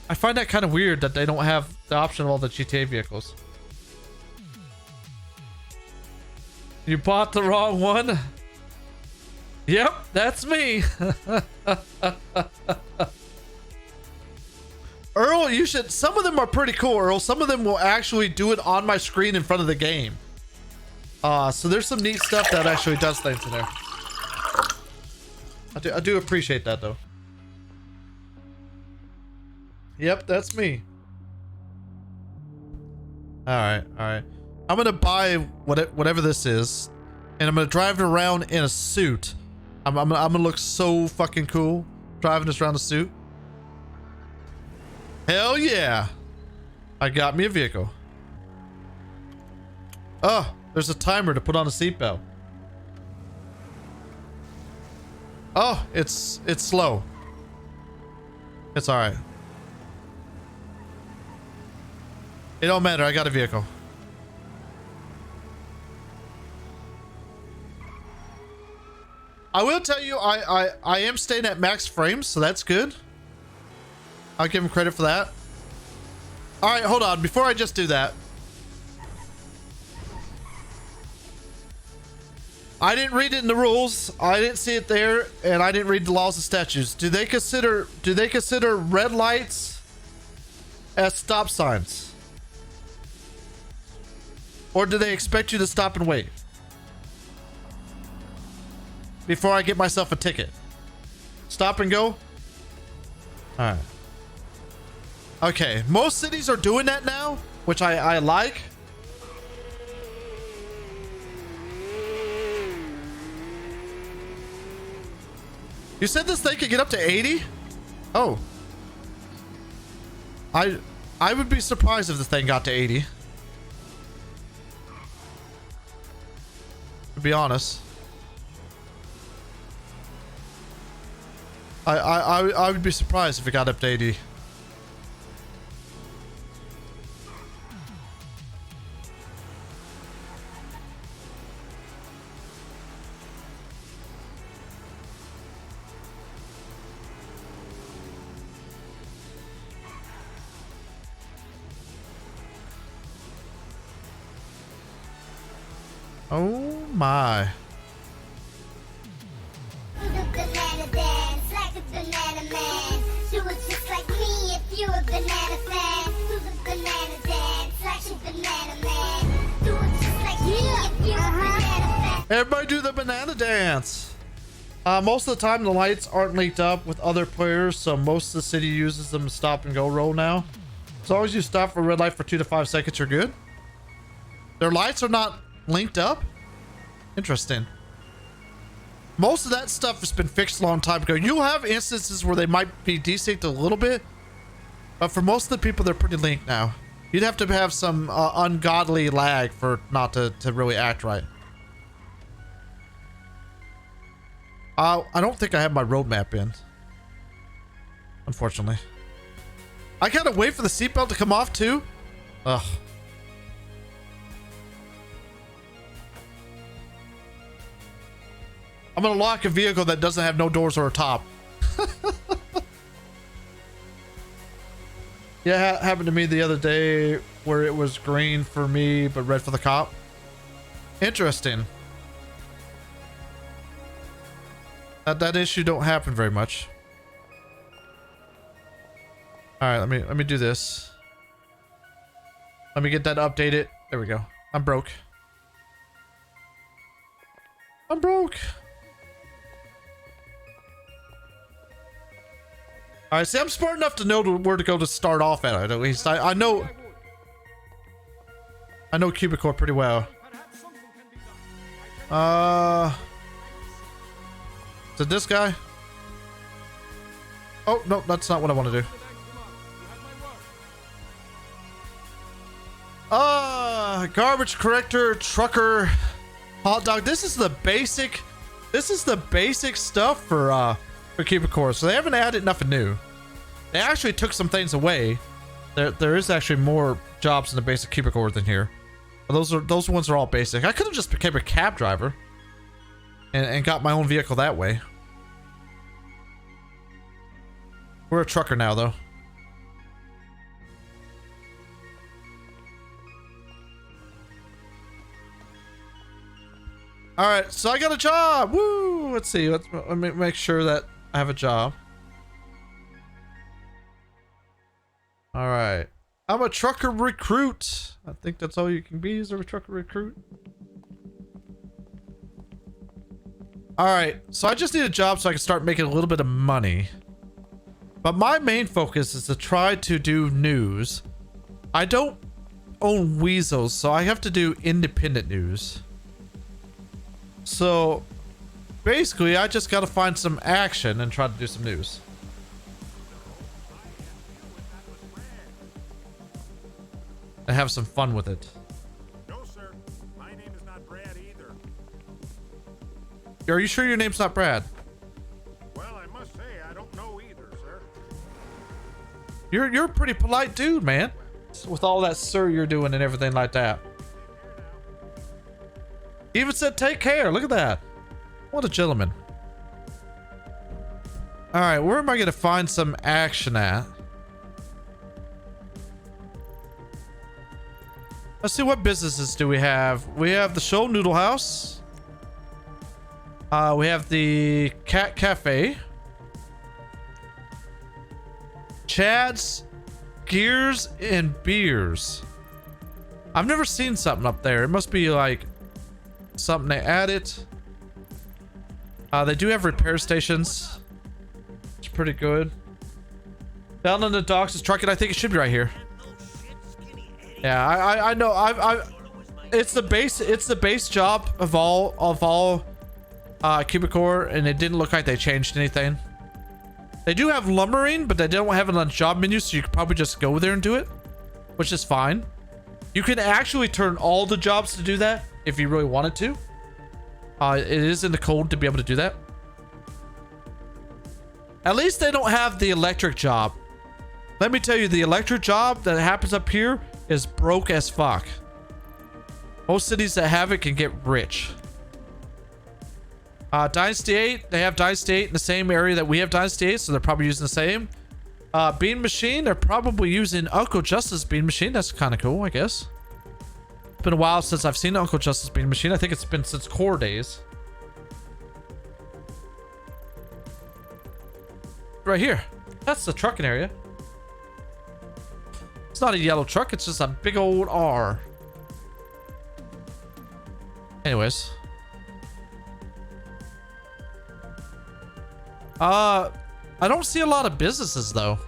I find that kind of weird that they don't have the option of all the GTA vehicles. You bought the wrong one? Yep, that's me. Earl, you should... Some of them are pretty cool, Earl. Some of them will actually do it on my screen in front of the game. So there's some neat stuff that actually does things in there. I do appreciate that, though. Yep, that's me. Alright, alright. I'm gonna buy whatever this is, and I'm gonna drive it around in a suit. I'm gonna look so fucking cool driving this around in a suit. Hell yeah! I got me a vehicle. Oh, there's a timer to put on a seatbelt. Oh, it's slow. It's all right. It don't matter. I got a vehicle. I will tell you, I am staying at max frames, so that's good. I'll give him credit for that. All right, hold on. Before I just do that, I didn't read it in the rules. I didn't see it there, and I didn't read the laws and statutes. Do they consider red lights as stop signs? Or do they expect you to stop and wait? Before I get myself a ticket. Stop and go? Alright. Okay, most cities are doing that now, which I like. You said this thing could get up to 80? Oh. I would be surprised if this thing got to 80. To be honest. I would be surprised if it got up to 80. Oh my. Banana dance like a banana man. Do it just like me if you're a banana fan. Do the banana dance like a banana man. Do it just like me if you're a banana fan. Everybody do the banana dance. Most of the time the lights aren't linked up with other players, so most of the city uses them to stop and go roll now. As long as you stop for red light for 2 to 5 seconds, you're good. Their lights are not linked up? Interesting. Most of that stuff has been fixed a long time ago. You'll have instances where they might be desynced a little bit, but for most of the people, they're pretty linked now. You'd have to have some ungodly lag for not to really act right. I don't think I have my roadmap in. Unfortunately. I gotta wait for the seatbelt to come off too? Ugh. I'm gonna lock a vehicle that doesn't have no doors or a top. Yeah, happened to me the other day where it was green for me but red for the cop. Interesting. That issue don't happen very much. All right, let me do this. Let me get that updated. There we go. I'm broke. I'm broke. All right, see, I'm smart enough to know where to go to start off at least. I know Cubicore pretty well. Is it this guy? Oh, no, that's not what I want to do. Garbage corrector, trucker, hot dog. This is the basic stuff for Cubicore. So they haven't added nothing new. They actually took some things away. There is actually more jobs in the basic Cubicore than here. But those ones are all basic. I could have just became a cab driver and got my own vehicle that way. We're a trucker now, though. All right, so I got a job. Woo! Let's see. Let me make sure that I have a job. All right. I'm a trucker recruit. I think that's all you can be is a trucker recruit. All right. So I just need a job so I can start making a little bit of money. But my main focus is to try to do news. I don't own Weasels, so I have to do independent news. So basically, I just got to find some action and try to do some news. And have some fun with it. No, sir. My name is not Brad either. Are you sure your name's not Brad? Well, I must say, I don't know either, sir. You're a pretty polite dude, man. With all that sir you're doing and everything like that. He even said take care. Look at that. What a gentleman. All right, where am I going to find some action at? Let's see, what businesses do we have? We have the Show Noodle House. We have the Cat Cafe. Chad's Gears and Beers. I've never seen something up there. It must be like something they added. They do have repair stations. It's pretty good. Down on the docks is trucking. I think it should be right here. Yeah, I know. It's the base job of all Cubicore, and it didn't look like they changed anything. They do have lumbering, but they don't have it on job menu, so you could probably just go there and do it, which is fine. You can actually turn all the jobs to do that if you really wanted to. It is in the code to be able to do that. At least they don't have the electric job. Let me tell you, the electric job that happens up here is broke as fuck. Most cities that have it can get rich. Dynasty 8, they have Dynasty 8 in the same area that we have Dynasty 8, so they're probably using the same. Bean Machine, they're probably using Uncle Justice Bean Machine. That's kind of cool, I guess. It's been a while since I've seen Uncle Justice Bean Machine. I think it's been since core days. Right here. That's the trucking area. It's not a yellow truck. It's just a big old R. Anyways. I don't see a lot of businesses though.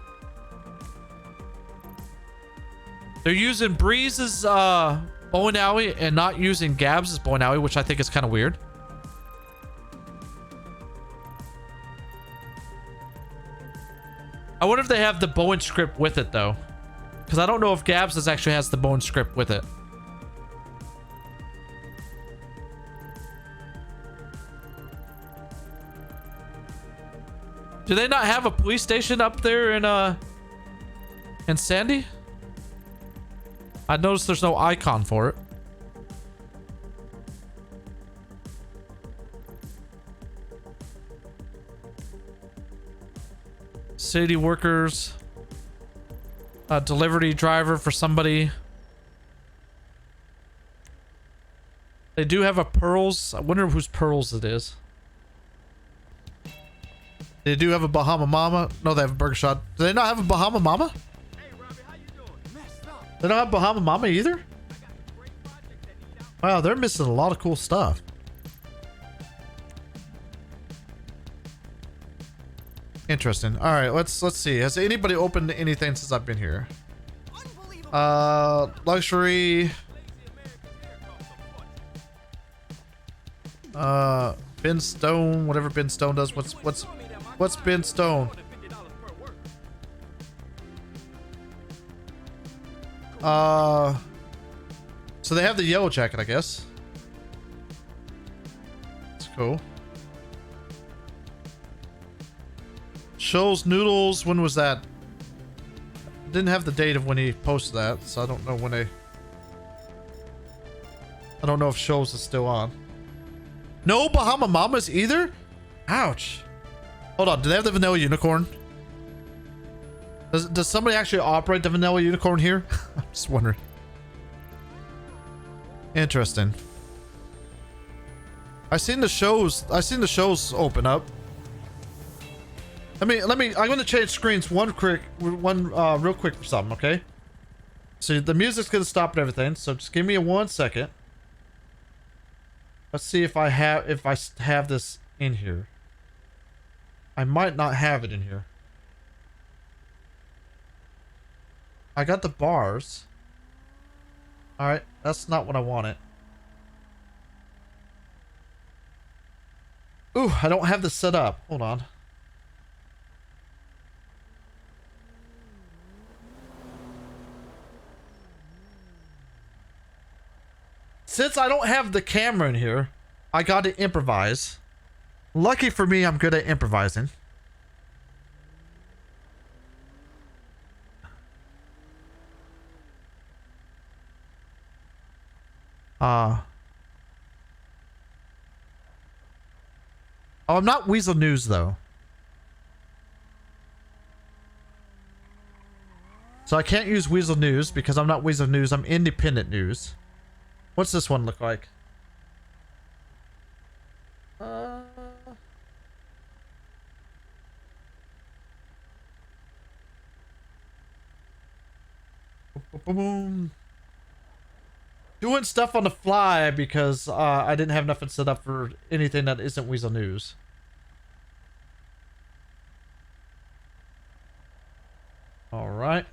They're using Breeze's bowling alley and not using Gab's bowling alley, which I think is kind of weird. I wonder if they have the Bowen script with it though, because I don't know if Gab's actually has the Bowen script with it. Do they not have a police station up there in Sandy? I noticed there's no icon for it. City workers. A delivery driver for somebody. They do have a Pearls. I wonder whose Pearls it is. They do have a Bahama Mama. No, they have a Burger Shot. Do they not have a Bahama Mama? They don't have Bahama Mama either? Wow, they're missing a lot of cool stuff. Interesting. All right, let's see. Has anybody opened anything since I've been here? Luxury. Ben Stone, whatever Ben Stone does. What's Ben Stone? So they have the yellow jacket, I guess. That's cool. Shows Noodles, when was that? Didn't have the date of when he posted that, so I don't know when they... I don't know if Shows is still on. No Bahama Mamas either? Ouch. Hold on, do they have the Vanilla Unicorn? Does somebody actually operate the Vanilla Unicorn here? I'm just wondering. Interesting. I seen the shows open up. I'm gonna change screens real quick for something, okay? So the music's gonna stop and everything, so just give me 1 second. Let's see if I have this in here. I might not have it in here. I got the bars. Alright, that's not what I wanted. Ooh, I don't have this set up. Hold on. Since I don't have the camera in here, I got to improvise. Lucky for me, I'm good at improvising. Oh, I'm not Weasel News though. So I can't use Weasel News because I'm not Weasel News. I'm Independent News. What's this one look like? Boom. doing stuff on the fly because I didn't have nothing set up for anything that isn't Weasel News. All right.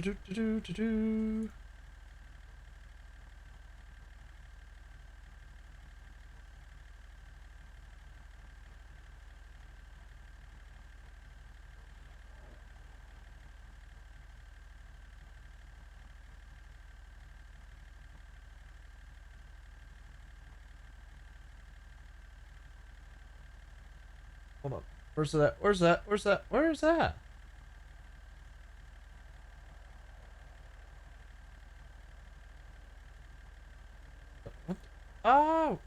Do-do-do-do-do. Hold on. Where's that? Where's that? Where's that? Where is that? What? Oh.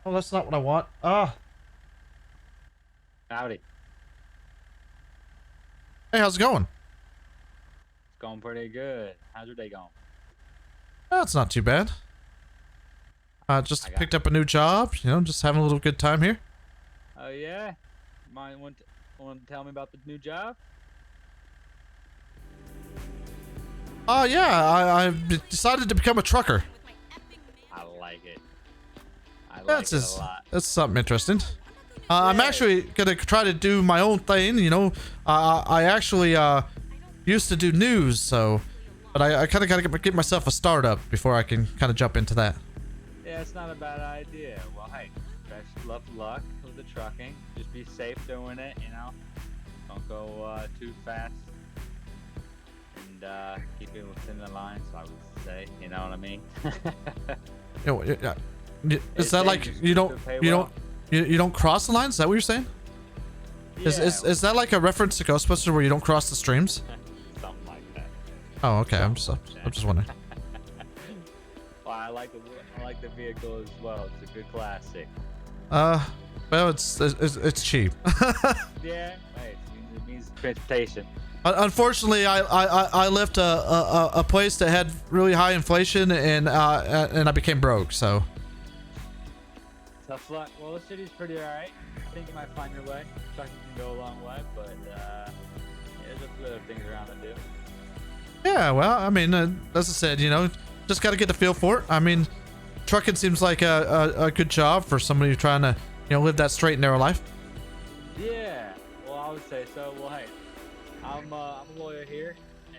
Oh, that's not what I want. Ah. Howdy. Hey, how's it going? It's going pretty good. How's your day going? Oh, it's not too bad. Just picked up a new job, you know, just having a little good time here. Oh, yeah? Might want to tell me about the new job? Oh, yeah, I've decided to become a trucker. I like it. I like That's it a lot. That's something interesting. I'm actually gonna try to do my own thing, you know. I actually used to do news, so, but I kind of gotta get myself a startup before I can kind of jump into that. Yeah, it's not a bad idea. Well, hey, best of luck with the trucking. Just be safe doing it, you know. Don't go too fast. And keep it within the lines, I would say. You know what I mean? You know, is that like you don't cross the lines? Is that what you're saying? Yeah, Is that like a reference to Ghostbusters where you don't cross the streams? something like that. Oh, okay. I'm just wondering. Well, I like the vehicle as well. It's a good classic. Well, it's cheap. Yeah, hey, it means transportation. Unfortunately, I left a place that had really high inflation, and I became broke. So Tough luck. Well, the city's pretty alright. I think you might find your way. Trucking can go a long way, but yeah, there's a few other things around to do. yeah, well, I mean, as I said, you know, just got to get the feel for it. I mean, trucking seems like a good job for somebody trying to, you know, live that straight and narrow life. Yeah, well, I would say so. Well, hey, I'm a lawyer here,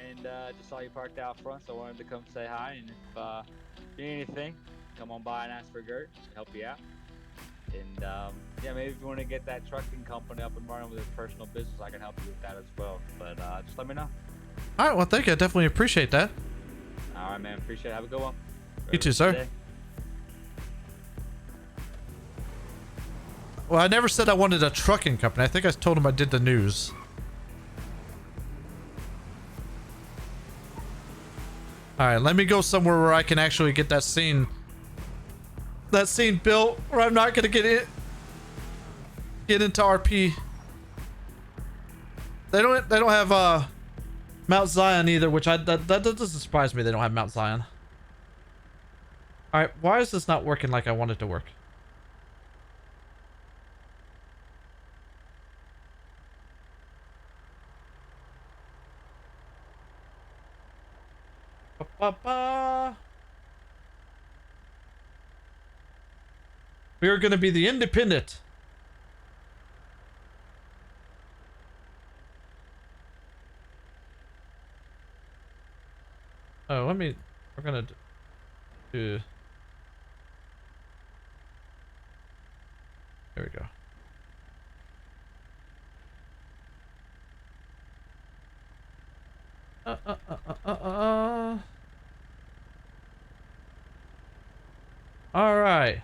and just saw you parked out front, so I wanted to come say hi. And if you need anything, come on by and ask for Gert. Help you out. And yeah, maybe if you want to get that trucking company up and running with your personal business, I can help you with that as well. But just let me know. All right, well, thank you. I definitely appreciate that. All right, man. Appreciate it. Have a good one. You too, sir. Well, I never said I wanted a trucking company. I think I told him I did the news. All right, let me go somewhere where I can actually get that scene built, where I'm not gonna get into RP. They don't have Mount Zion either, which that doesn't surprise me. They don't have Mount Zion. All right, why is this not working like I want it to work? We are going to be the independent. Oh, we're going to do. There we go. All right.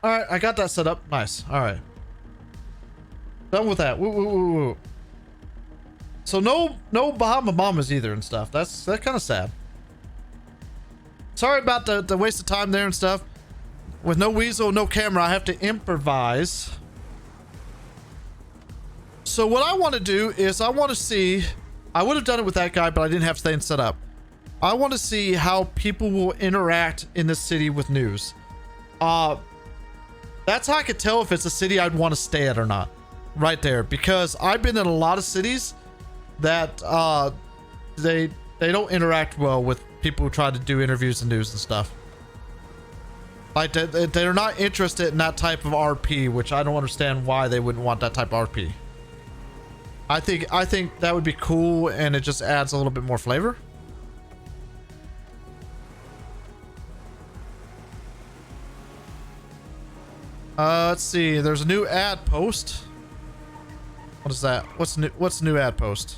All right, I got that set up. Nice. All right. Done with that. Woo, woo, woo, woo. So no Bahama Mamas either and stuff. That's kind of sad. Sorry about the waste of time there and stuff. With no Weasel, no camera, I have to improvise. So what I want to do is I want to see. I would have done it with that guy, but I didn't have things set up. I want to see how people will interact in this city with news. That's how I could tell if it's a city I'd want to stay at or not. Right there. Because I've been in a lot of cities that they don't interact well with people who try to do interviews and news and stuff. Like they're not interested in that type of RP, which I don't understand why they wouldn't want that type of RP. I think that would be cool, and it just adds a little bit more flavor. Let's see. There's a new ad post. What is that? What's new? What's new ad post?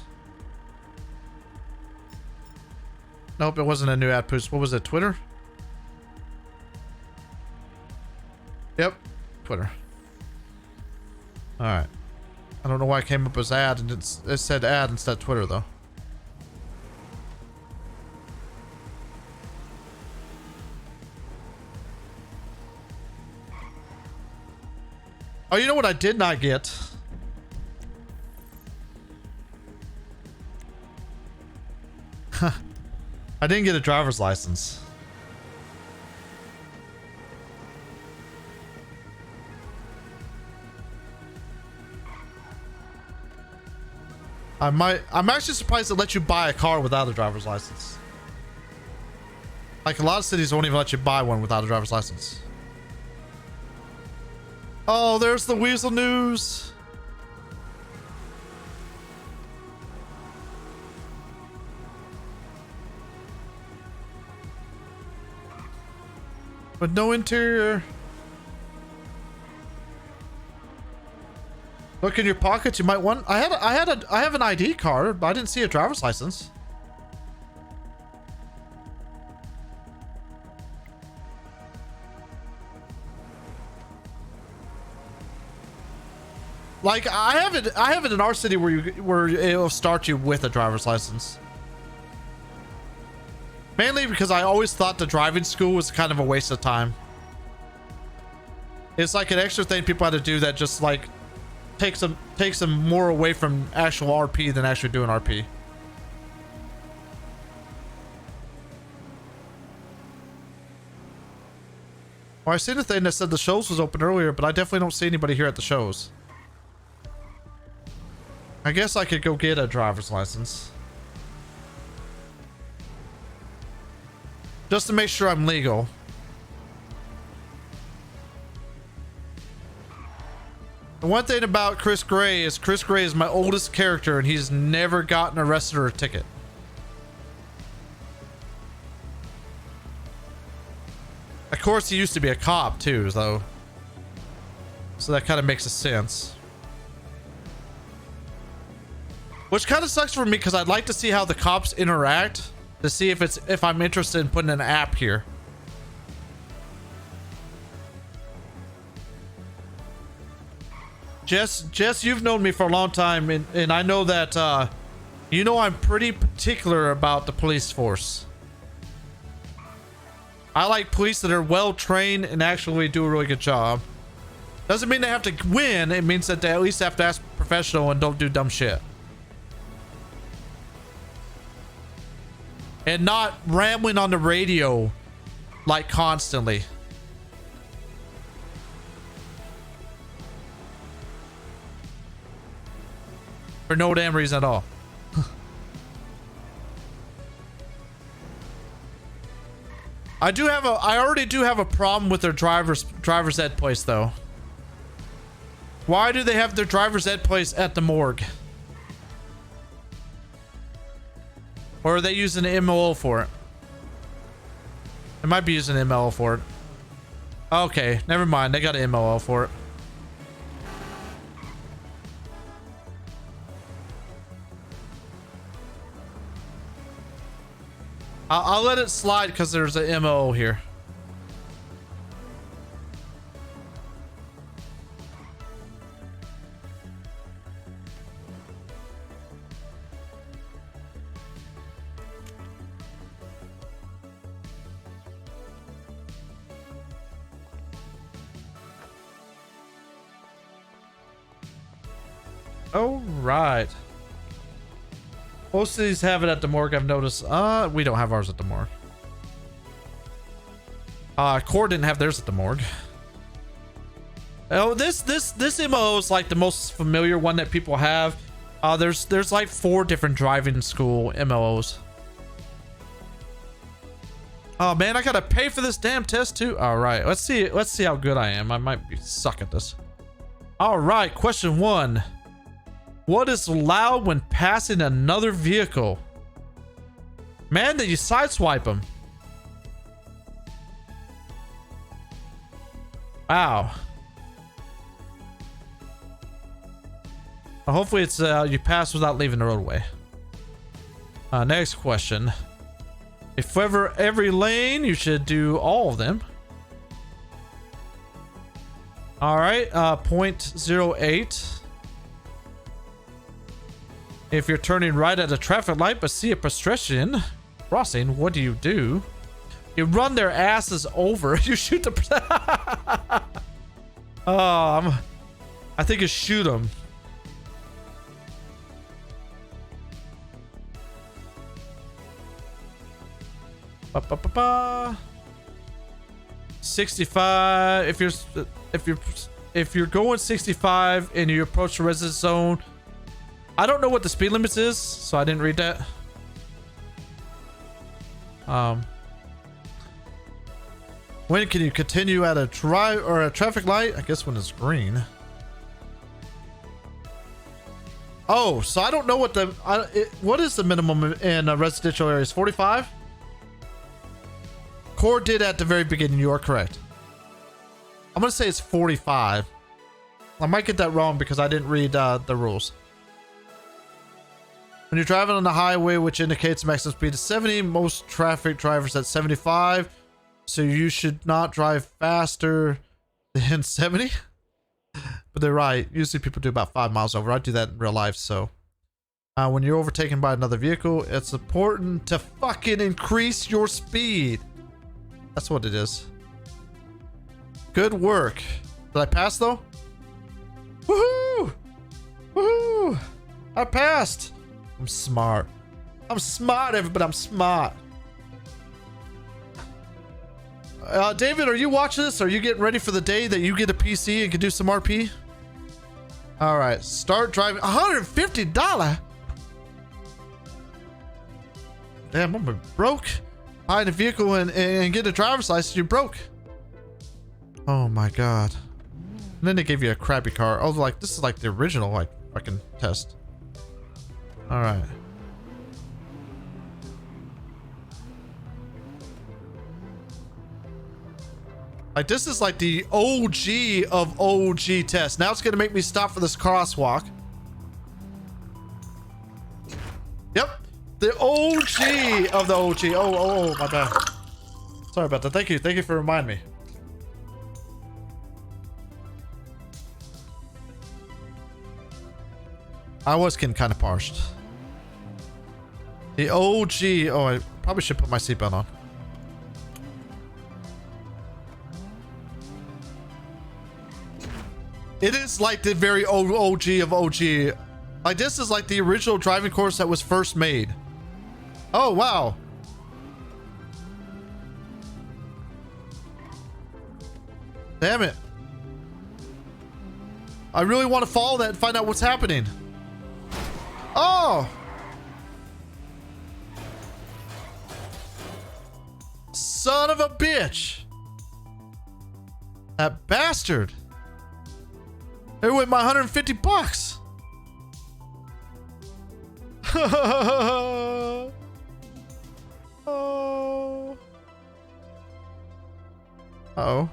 Nope, it wasn't a new ad post. What was it? Twitter? Yep, Twitter. All right. I don't know why it came up as ad and it said ad instead of Twitter though. Oh, you know what I did not get? I didn't get a driver's license. I'm actually surprised it lets you buy a car without a driver's license. Like a lot of cities won't even let you buy one without a driver's license. Oh, there's the Weasel news. With no interior. Look in your pockets. You might want. I have an ID card, but I didn't see a driver's license. Like I have it in our city where it'll start you with a driver's license. Mainly because I always thought the driving school was kind of a waste of time. It's like an extra thing people had to do that just like takes them more away from actual RP than actually doing RP. Well, I seen a thing that said the shows was open earlier, but I definitely don't see anybody here at the shows. I guess I could go get a driver's license. Just to make sure I'm legal. The one thing about Chris Gray is my oldest character and he's never gotten arrested or a ticket. Of course, he used to be a cop too, though. So that kind of makes a sense. Which kind of sucks for me because I'd like to see how the cops interact to see if I'm interested in putting an app here. Jess, you've known me for a long time, and I know that you know I'm pretty particular about the police force. I like police that are well trained and actually do a really good job. Doesn't mean they have to win. It means that they at least have to act professional and don't do dumb shit. And not rambling on the radio like constantly. For no damn reason at all. I already do have a problem with their driver's ed place though. Why do they have their driver's ed place at the morgue? Or are they using an MLO for it? They might be using an MLO for it. Okay, never mind. They got an MLO for it. I'll let it slide because there's an MLO here. Oh, right. Most of these have it at the morgue, I've noticed. We don't have ours at the morgue. Core didn't have theirs at the morgue. Oh, this MO is like the most familiar one that people have. There's like 4 different driving school MOs. Oh man, I gotta pay for this damn test too. All right, let's see how good I am. I might be suck at this. All right, question 1. What is loud when passing another vehicle? Man, that you sideswipe them. Wow. Well, hopefully it's you pass without leaving the roadway. Next question. If ever every lane, you should do all of them. All right, 0.08. If you're turning right at a traffic light but see a pedestrian crossing, what do? You run their asses over. You shoot the. I think you shoot them. Ba, ba, ba, ba. 65. If you're going 65 and you approach the residence zone, I don't know what the speed limit is, so I didn't read that. When can you continue at a traffic light? I guess when it's green. Oh, so I don't know what what is the minimum in residential areas? 45? Core did at the very beginning. You are correct. I'm gonna say it's 45. I might get that wrong because I didn't read the rules. When you're driving on the highway, which indicates maximum speed is 70, most traffic drivers at 75. So you should not drive faster than 70. But they're right. Usually people do about 5 miles over. I do that in real life. So when you're overtaken by another vehicle, it's important to fucking increase your speed. That's what it is. Good work. Did I pass though? Woohoo! Woohoo! I passed. I'm smart. I'm smart, everybody. I'm smart. David, are you watching this? Are you getting ready for the day that you get a PC and can do some RP? All right, start driving. $150. Damn, I'm broke. Buying a vehicle and get a driver's license, you're broke. Oh my god. And then they gave you a crappy car. I was like, this is like the original like fucking test. All right. Like this is like the OG of OG tests. Now it's gonna make me stop for this crosswalk. Yep, the OG of the OG. Oh, my bad. Sorry about that. Thank you for reminding me. I was getting kind of parched. The OG. Oh, I probably should put my seatbelt on. It is like the very OG of OG. Like this is like the original driving course that was first made. Oh, wow. Damn it. I really want to follow that and find out what's happening. Oh. Son of a bitch. That bastard. There went my 150 bucks. Oh. Uh-oh.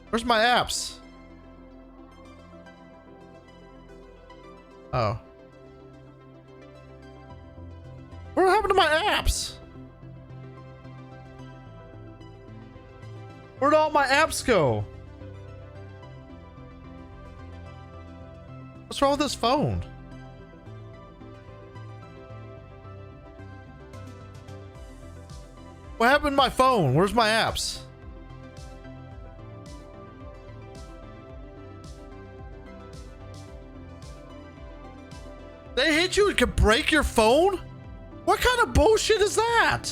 Where's my apps? Oh. What happened to my apps? Where'd all my apps go? What's wrong with this phone? What happened to my phone? Where's my apps? They hit you and could break your phone? What kind of bullshit is that?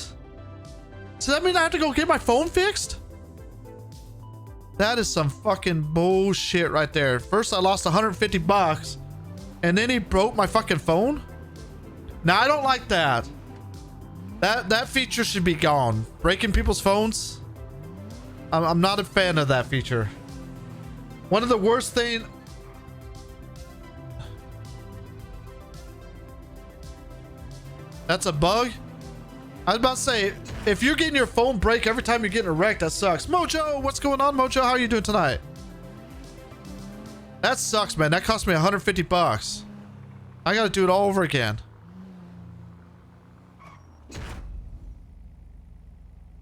So that mean I have to go get my phone fixed? That is some fucking bullshit right there. First I lost 150 bucks and then he broke my fucking phone? Now I don't like that. That feature should be gone. Breaking people's phones. I'm not a fan of that feature. One of the worst thing. That's a bug? I was about to say, if you're getting your phone break every time you're getting a wreck, that sucks. Mojo, what's going on, Mojo? How are you doing tonight? That sucks, man. That cost me 150 bucks. I gotta do it all over again.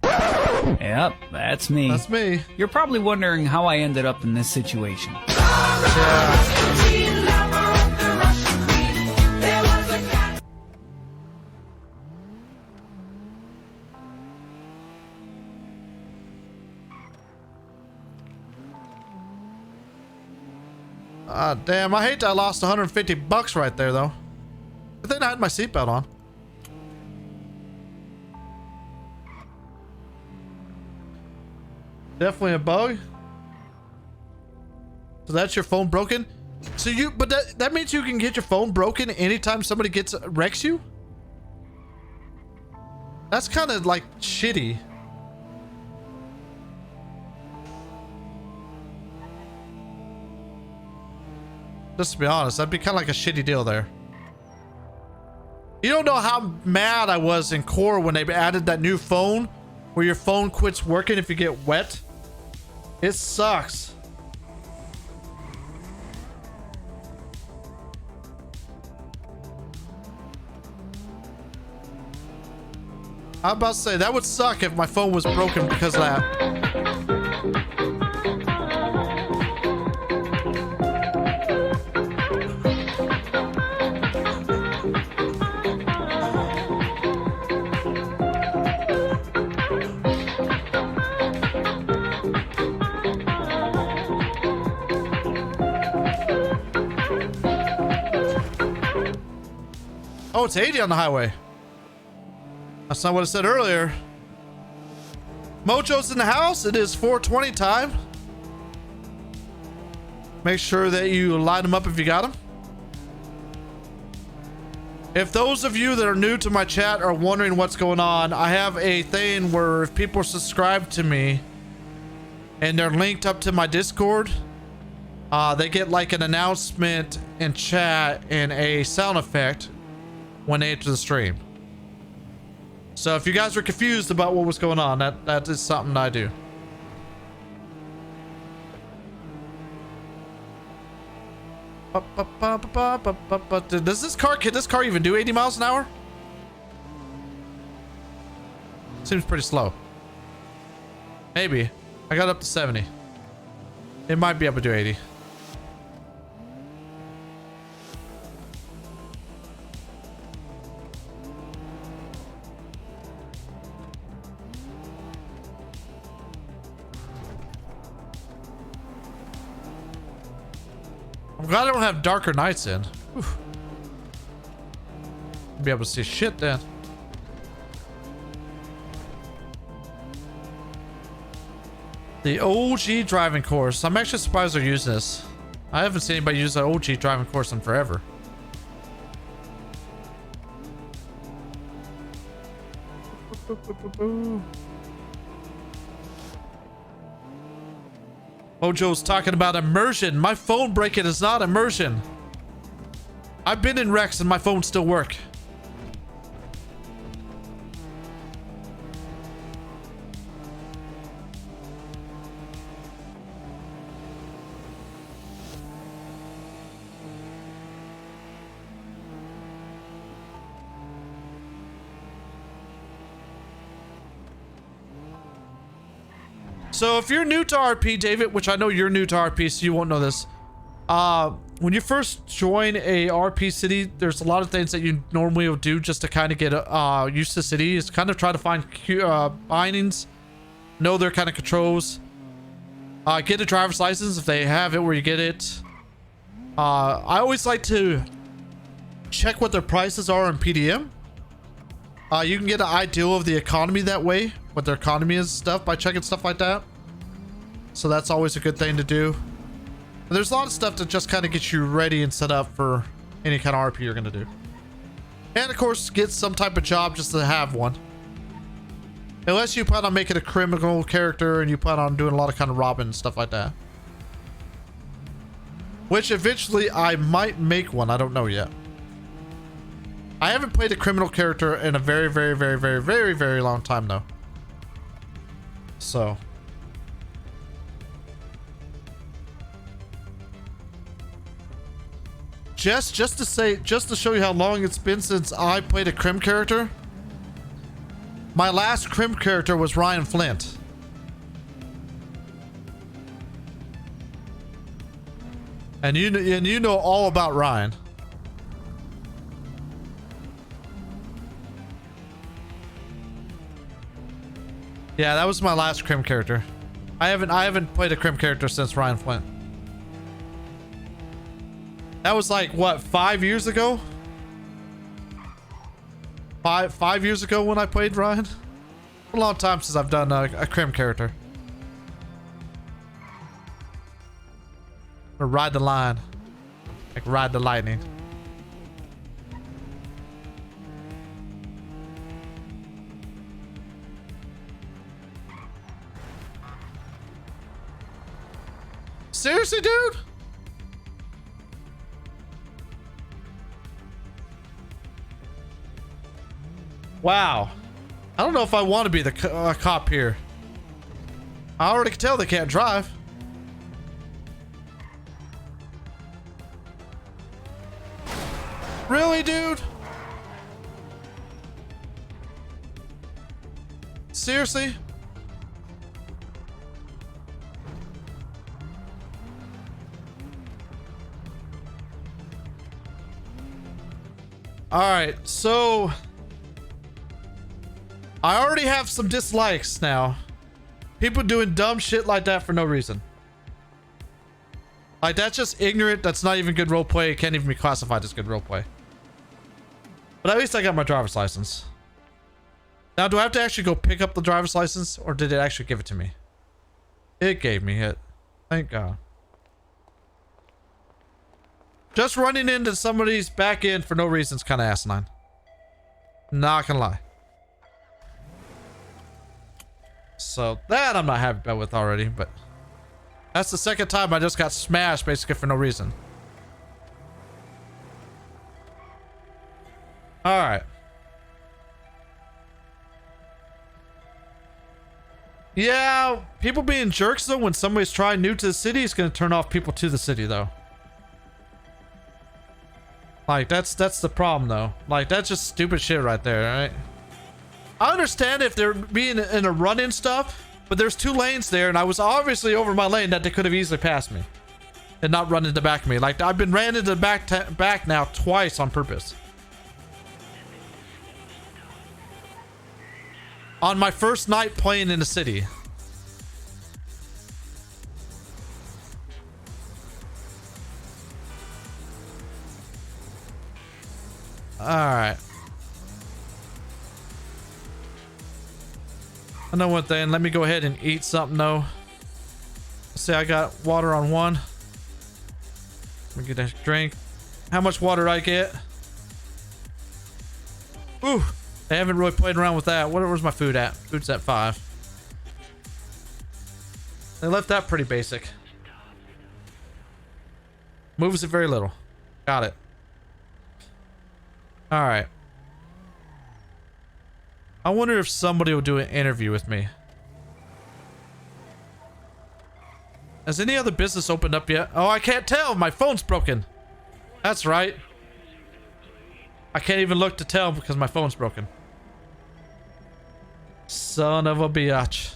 Yep, that's me. That's me. You're probably wondering how I ended up in this situation. Damn, I hate that I lost 150 bucks right there, though. But then I had my seatbelt on. Definitely a bug. So that's your phone broken? So you, but that means you can get your phone broken anytime somebody wrecks you? That's kind of like shitty. Just to be honest, that'd be kind of like a shitty deal there. You don't know how mad I was in Core when they added that new phone where your phone quits working if you get wet. It sucks. I'm about to say, that would suck if my phone was broken because of that. Oh, it's 80 on the highway. That's not what I said earlier. Mojo's in the house. It is 4:20 time. Make sure that you line them up if you got them. If those of you that are new to my chat are wondering what's going on, I have a thing where if people are subscribed to me and they're linked up to my Discord, they get like an announcement in chat and a sound effect when they enter the stream. So if you guys were confused about what was going on, that is something I do. Does this car even do 80 miles an hour? Seems pretty slow. Maybe. I got up to 70. It might be able to do 80. I'm glad I don't have darker nights in. Oof. Be able to see shit then. The OG driving course. I'm actually surprised they're using this. I haven't seen anybody use the OG driving course in forever. Mojo's talking about immersion. My phone breaking is not immersion. I've been in wrecks and my phone still work. So if you're new to RP, David, which I know you're new to RP, so you won't know this. When you first join a RP city, there's a lot of things that you normally will do just to kind of get used to the city. Is kind of try to find bindings, know their kind of controls. Get a driver's license if they have it where you get it. I always like to check what their prices are on PDM. You can get an idea of the economy that way, what their economy is and stuff, by checking stuff like that. So that's always a good thing to do. But there's a lot of stuff that just kind of gets you ready and set up for any kind of RP you're going to do. And of course, get some type of job just to have one. Unless you plan on making a criminal character and you plan on doing a lot of kind of robbing and stuff like that. Which eventually I might make one. I don't know yet. I haven't played a criminal character in a very, very, very, very, very, very long time though. So. Just to show you how long it's been since I played a crim character. My last crim character was Ryan Flint. And you know all about Ryan. Yeah, that was my last crim character. I haven't played a crim character since Ryan Flint. That was like what, 5 years ago? Five years ago when I played Ryan. A long time since I've done a crim character. Or ride the line, like ride the lightning. Seriously, dude? Wow. I don't know if I want to be the cop here. I already can tell they can't drive. Really, dude? Seriously? All right, so I already have some dislikes now. People doing dumb shit like that for no reason. Like, that's just ignorant. That's not even good roleplay. It can't even be classified as good roleplay. But at least I got my driver's license. Now, do I have to actually go pick up the driver's license, or did it actually give it to me? It gave me it. Thank God. Just running into somebody's back end for no reason is kind of asinine. Not gonna lie. So that I'm not happy about with already, but that's the second time I just got smashed basically for no reason. All right. Yeah, people being jerks though when somebody's trying new to the city is going to turn off people to the city though. Like that's the problem though. Like that's just stupid shit right there, right? I understand if they're being in a run-in stuff, but there's 2 lanes there and I was obviously over my lane that they could have easily passed me and not run into the back of me. Like I've been ran into the back now twice on purpose. On my first night playing in the city. Alright. I know one thing. Let me go ahead and eat something though. Let's see, I got water on 1. Let me get a drink. How much water did I get? Ooh. I haven't really played around with that. Where's my food at? Food's at 5. They left that pretty basic. Moves it very little. Got it. All right. I wonder if somebody will do an interview with me. Has any other business opened up yet? Oh, I can't tell. My phone's broken. That's right. I can't even look to tell because my phone's broken. Son of a biatch.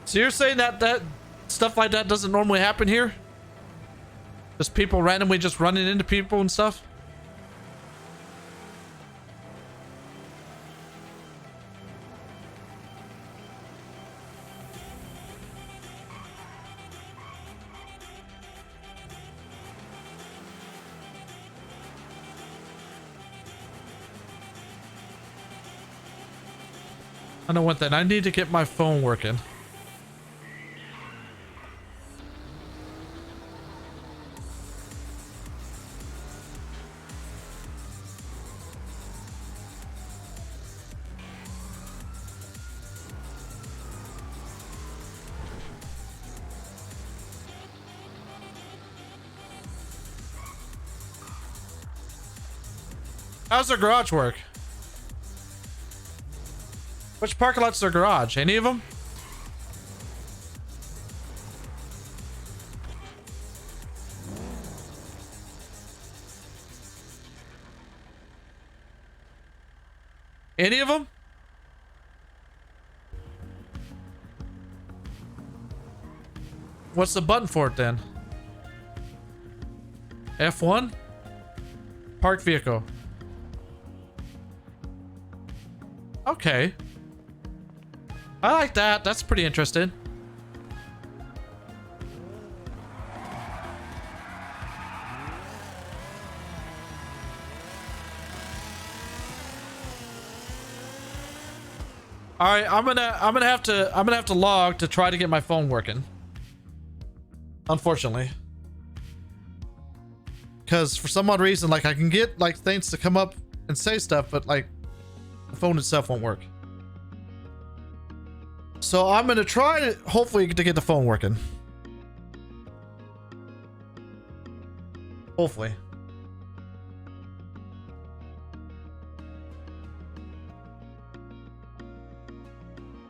So you're saying that stuff like that doesn't normally happen here? Just people randomly just running into people and stuff? I don't want that. I need to get my phone working. How's their garage work? Which parking lot's their garage? Any of them? Any of them? What's the button for it then? F1? Park vehicle. Okay. I like that. That's pretty interesting. All right, I'm gonna have to log to try to get my phone working. Unfortunately. Because for some odd reason, like I can get like things to come up and say stuff, but like the phone itself won't work. So I'm gonna try hopefully to get the phone working. Hopefully.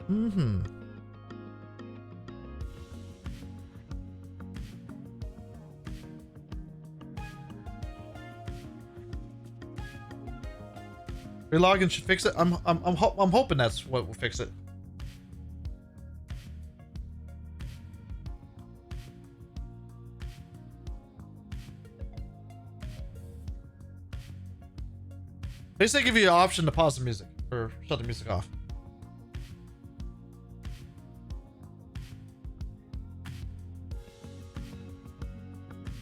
Mm-hmm. Relogin should fix it. I'm hoping that's what will fix it. At least they give you an option to pause the music or shut the music off.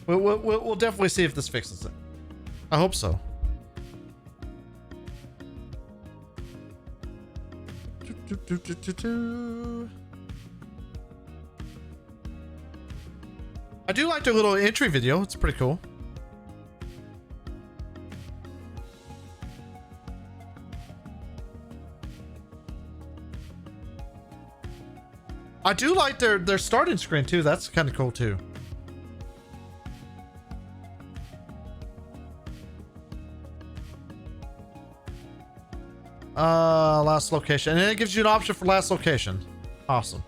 We'll definitely see if this fixes it. I hope so. I do like their little entry video. It's pretty cool. I do like their starting screen too. That's kind of cool too. Last location. And then it gives you an option for last location. Awesome.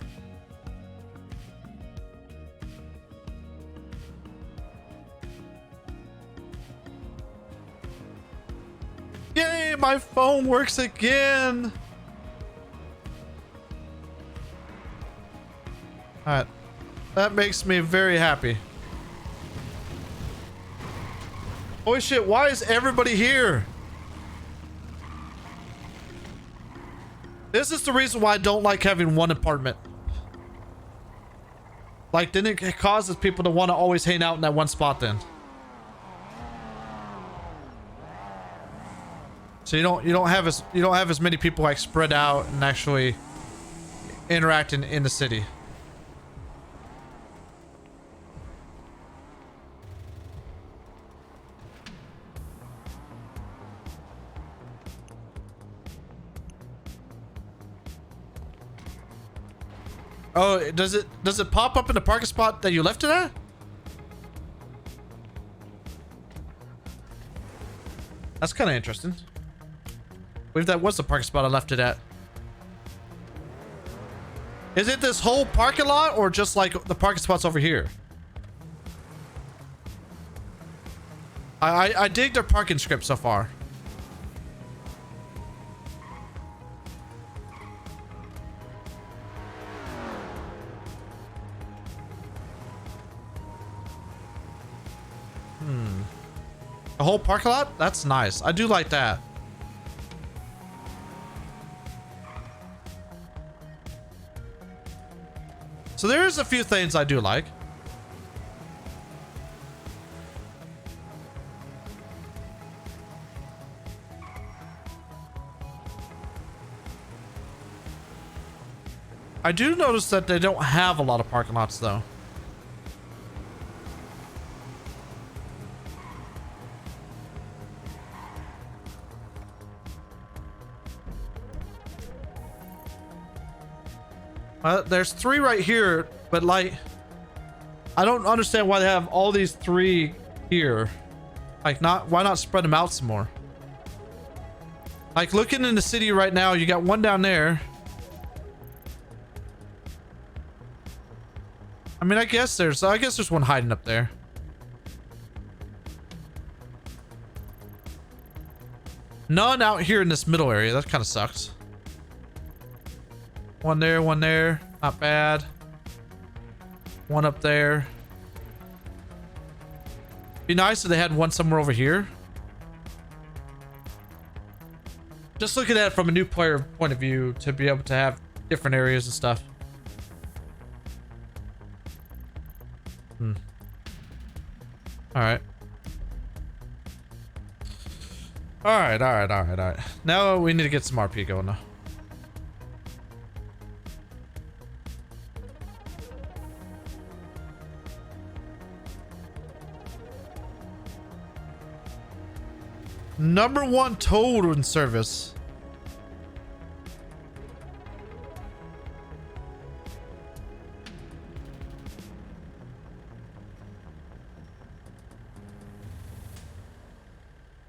Yay, my phone works again. Alright. That makes me very happy. Holy shit, why is everybody here? This is the reason why I don't like having one apartment. Like, then it causes people to want to always hang out in that one spot then. So you don't have as many people like spread out and actually interact in the city. Oh, does it pop up in the parking spot that you left it at? That's kind of interesting. I believe that was the parking spot I left it at. Is it this whole parking lot or just like the parking spots over here? I dig their parking script so far. The whole parking lot? That's nice. I do like that. So there's a few things I do like. I do notice that they don't have a lot of parking lots though. There's 3 right here, but like, I don't understand why they have all these 3 here. Like, why not spread them out some more? Like, looking in the city right now, you got 1 down there. I mean, I guess there's 1 hiding up there. None out here in this middle area. That kind of sucks. 1 there, 1 there. Not bad. 1 up there. Be nice if they had 1 somewhere over here. Just looking at it from a new player point of view to be able to have different areas and stuff. Alright. Alright. Now we need to get some RP going now. Number 1 total in service.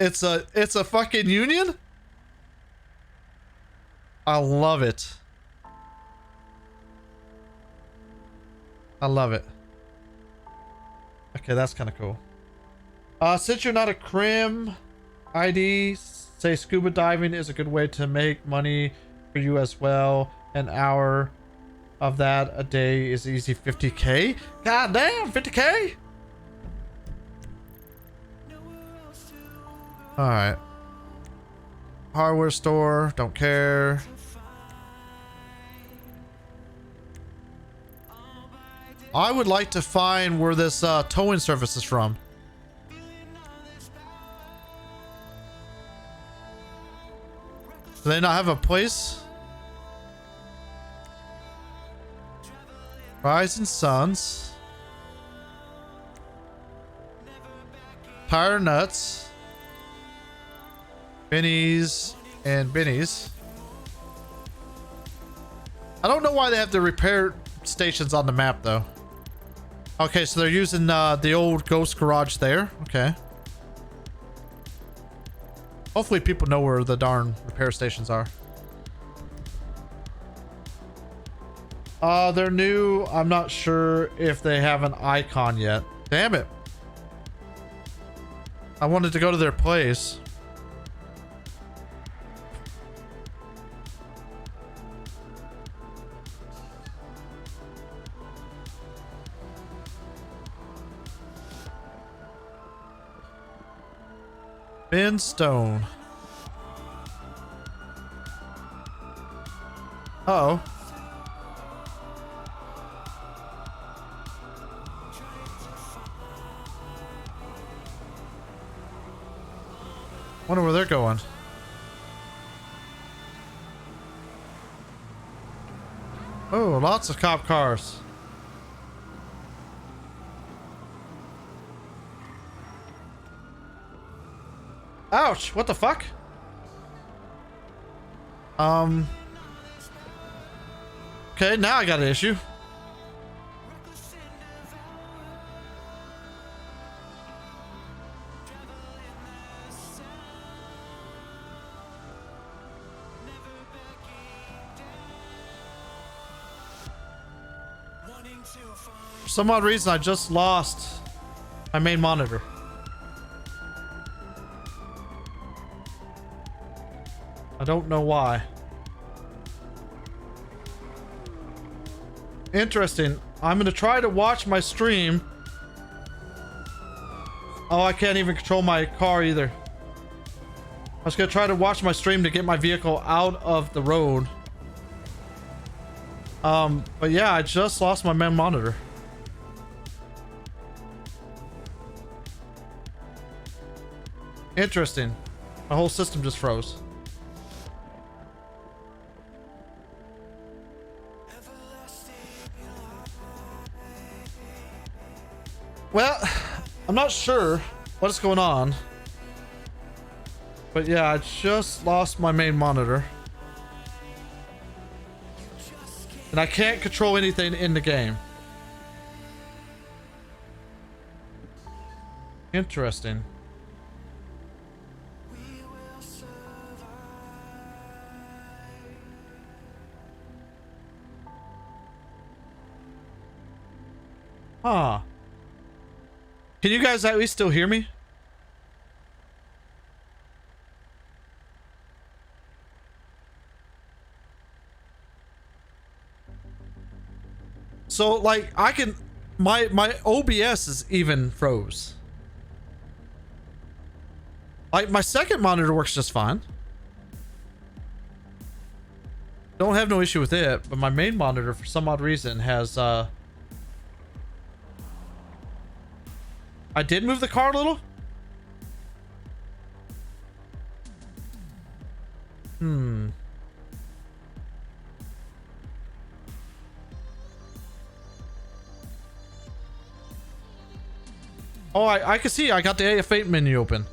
It's a fucking union? I love it. I love it. Okay, that's kind of cool. Since you're not a crim ID, say scuba diving is a good way to make money for you as well. An hour of that a day is easy 50k. God damn, 50k. All right. Hardware store, don't care. I would like to find where this towing service is from. Do they not have a place? Rising Suns. Tire Nuts. Benny's and Benny's. I don't know why they have the repair stations on the map though. Okay, so they're using the old ghost garage there. Okay. Hopefully people know where the darn repair stations are. They're new. I'm not sure if they have an icon yet. Damn it. I wanted to go to their place. Ben Stone. Uh-oh. Wonder where they're going. Oh, lots of cop cars. Ouch! What the fuck? Okay, now I got an issue. For some odd reason, I just lost my main monitor. I don't know why. Interesting. I'm gonna try to watch my stream. Oh, I can't even control my car either. I was gonna try to watch my stream to get my vehicle out of the road. But yeah, I just lost my main monitor. Interesting. My whole system just froze. Well, I'm not sure what's going on. But yeah, I just lost my main monitor. And I can't control anything in the game. Interesting. Huh. Can you guys at least still hear me? So like I can my OBS is even froze. Like my second monitor works just fine. Don't have no issue with it, but my main monitor for some odd reason has I did move the car a little. Oh, I can see. I got the AF8 menu open.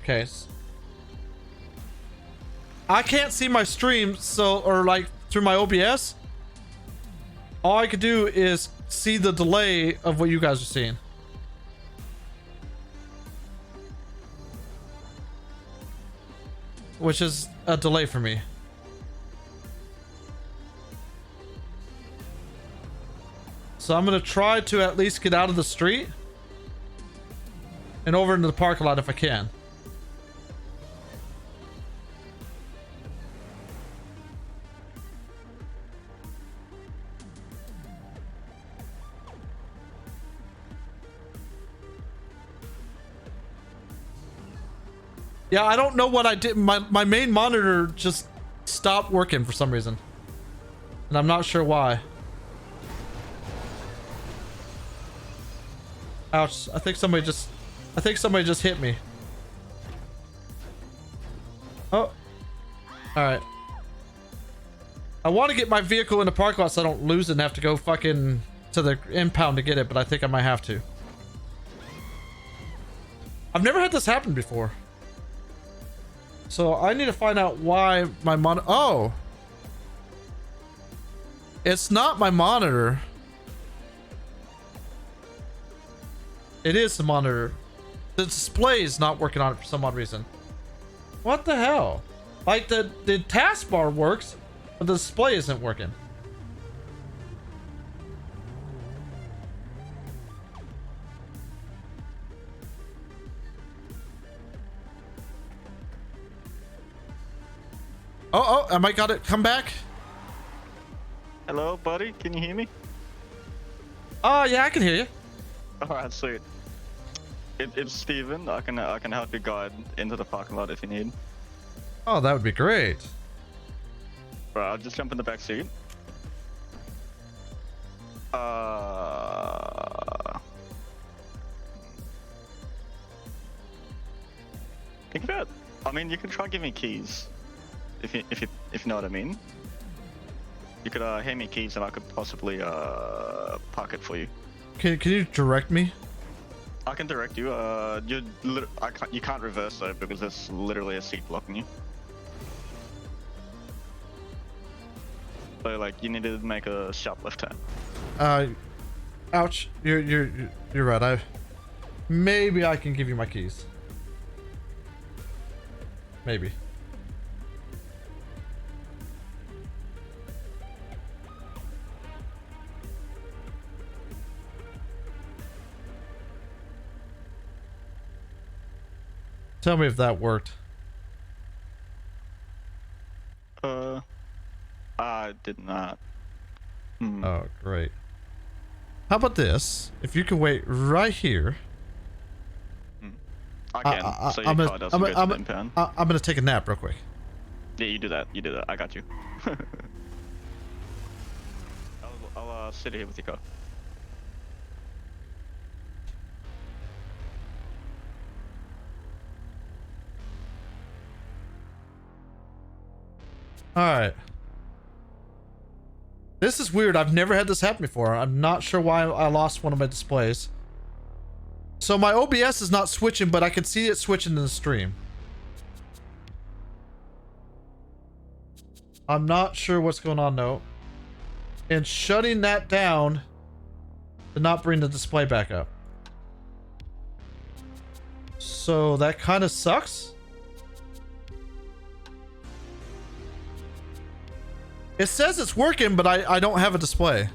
Okay. I can't see my stream, so, or like through my OBS. All I could do is see the delay of what you guys are seeing. Which is a delay for me. So I'm gonna try to at least get out of the street and over into the parking lot if I can. Yeah, I don't know what I did. My main monitor just stopped working for some reason. And I'm not sure why. Ouch. I think somebody just hit me. Oh. Alright. I want to get my vehicle in the parking lot so I don't lose it and have to go fucking to the impound to get it, but I think I might have to. I've never had this happen before. So I need to find out why my oh. It's not my monitor. It is the monitor. The display is not working on it for some odd reason. What the hell? Like the taskbar works, but the display isn't working. Oh, I might got it. Come back. Hello, buddy. Can you hear me? Oh, yeah, I can hear you. All right, sweet. It's Steven. I can help you guide into the parking lot if you need. Oh, that would be great. Right, I'll just jump in the back seat. Think about. I mean, you can try giving me keys, if you know what I mean. You could hand me keys and I could possibly park it for you. Can you direct me? I can direct you. You can't reverse though because there's literally a seat blocking you. So like you need to make a sharp left turn. Ouch. You're right. Maybe I can give you my keys. Maybe. Tell me if that worked. I did not. Oh, great. How about this? If you can wait right here. I can. So your car doesn't go to the impound. I'm gonna take a nap real quick. Yeah, you do that. You do that. I got you. I'll sit here with your car. Alright. This is weird. I've never had this happen before. I'm not sure why I lost one of my displays. So my OBS is not switching, but I can see it switching in the stream. I'm not sure what's going on though. And shutting that down did not bring the display back up. So that kind of sucks. It says it's working, but I don't have a display.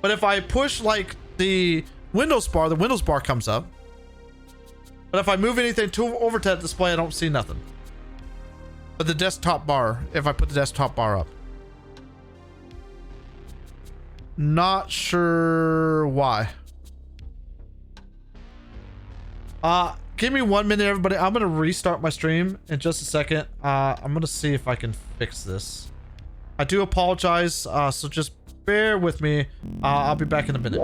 But if I push like the Windows bar comes up. But if I move anything over to that display, I don't see nothing. But the desktop bar, if I put the desktop bar up. Not sure why. Give me 1 minute, everybody. I'm gonna restart my stream in just a second. I'm gonna see if I can fix this. I do apologize, so just bear with me. I'll be back in a minute.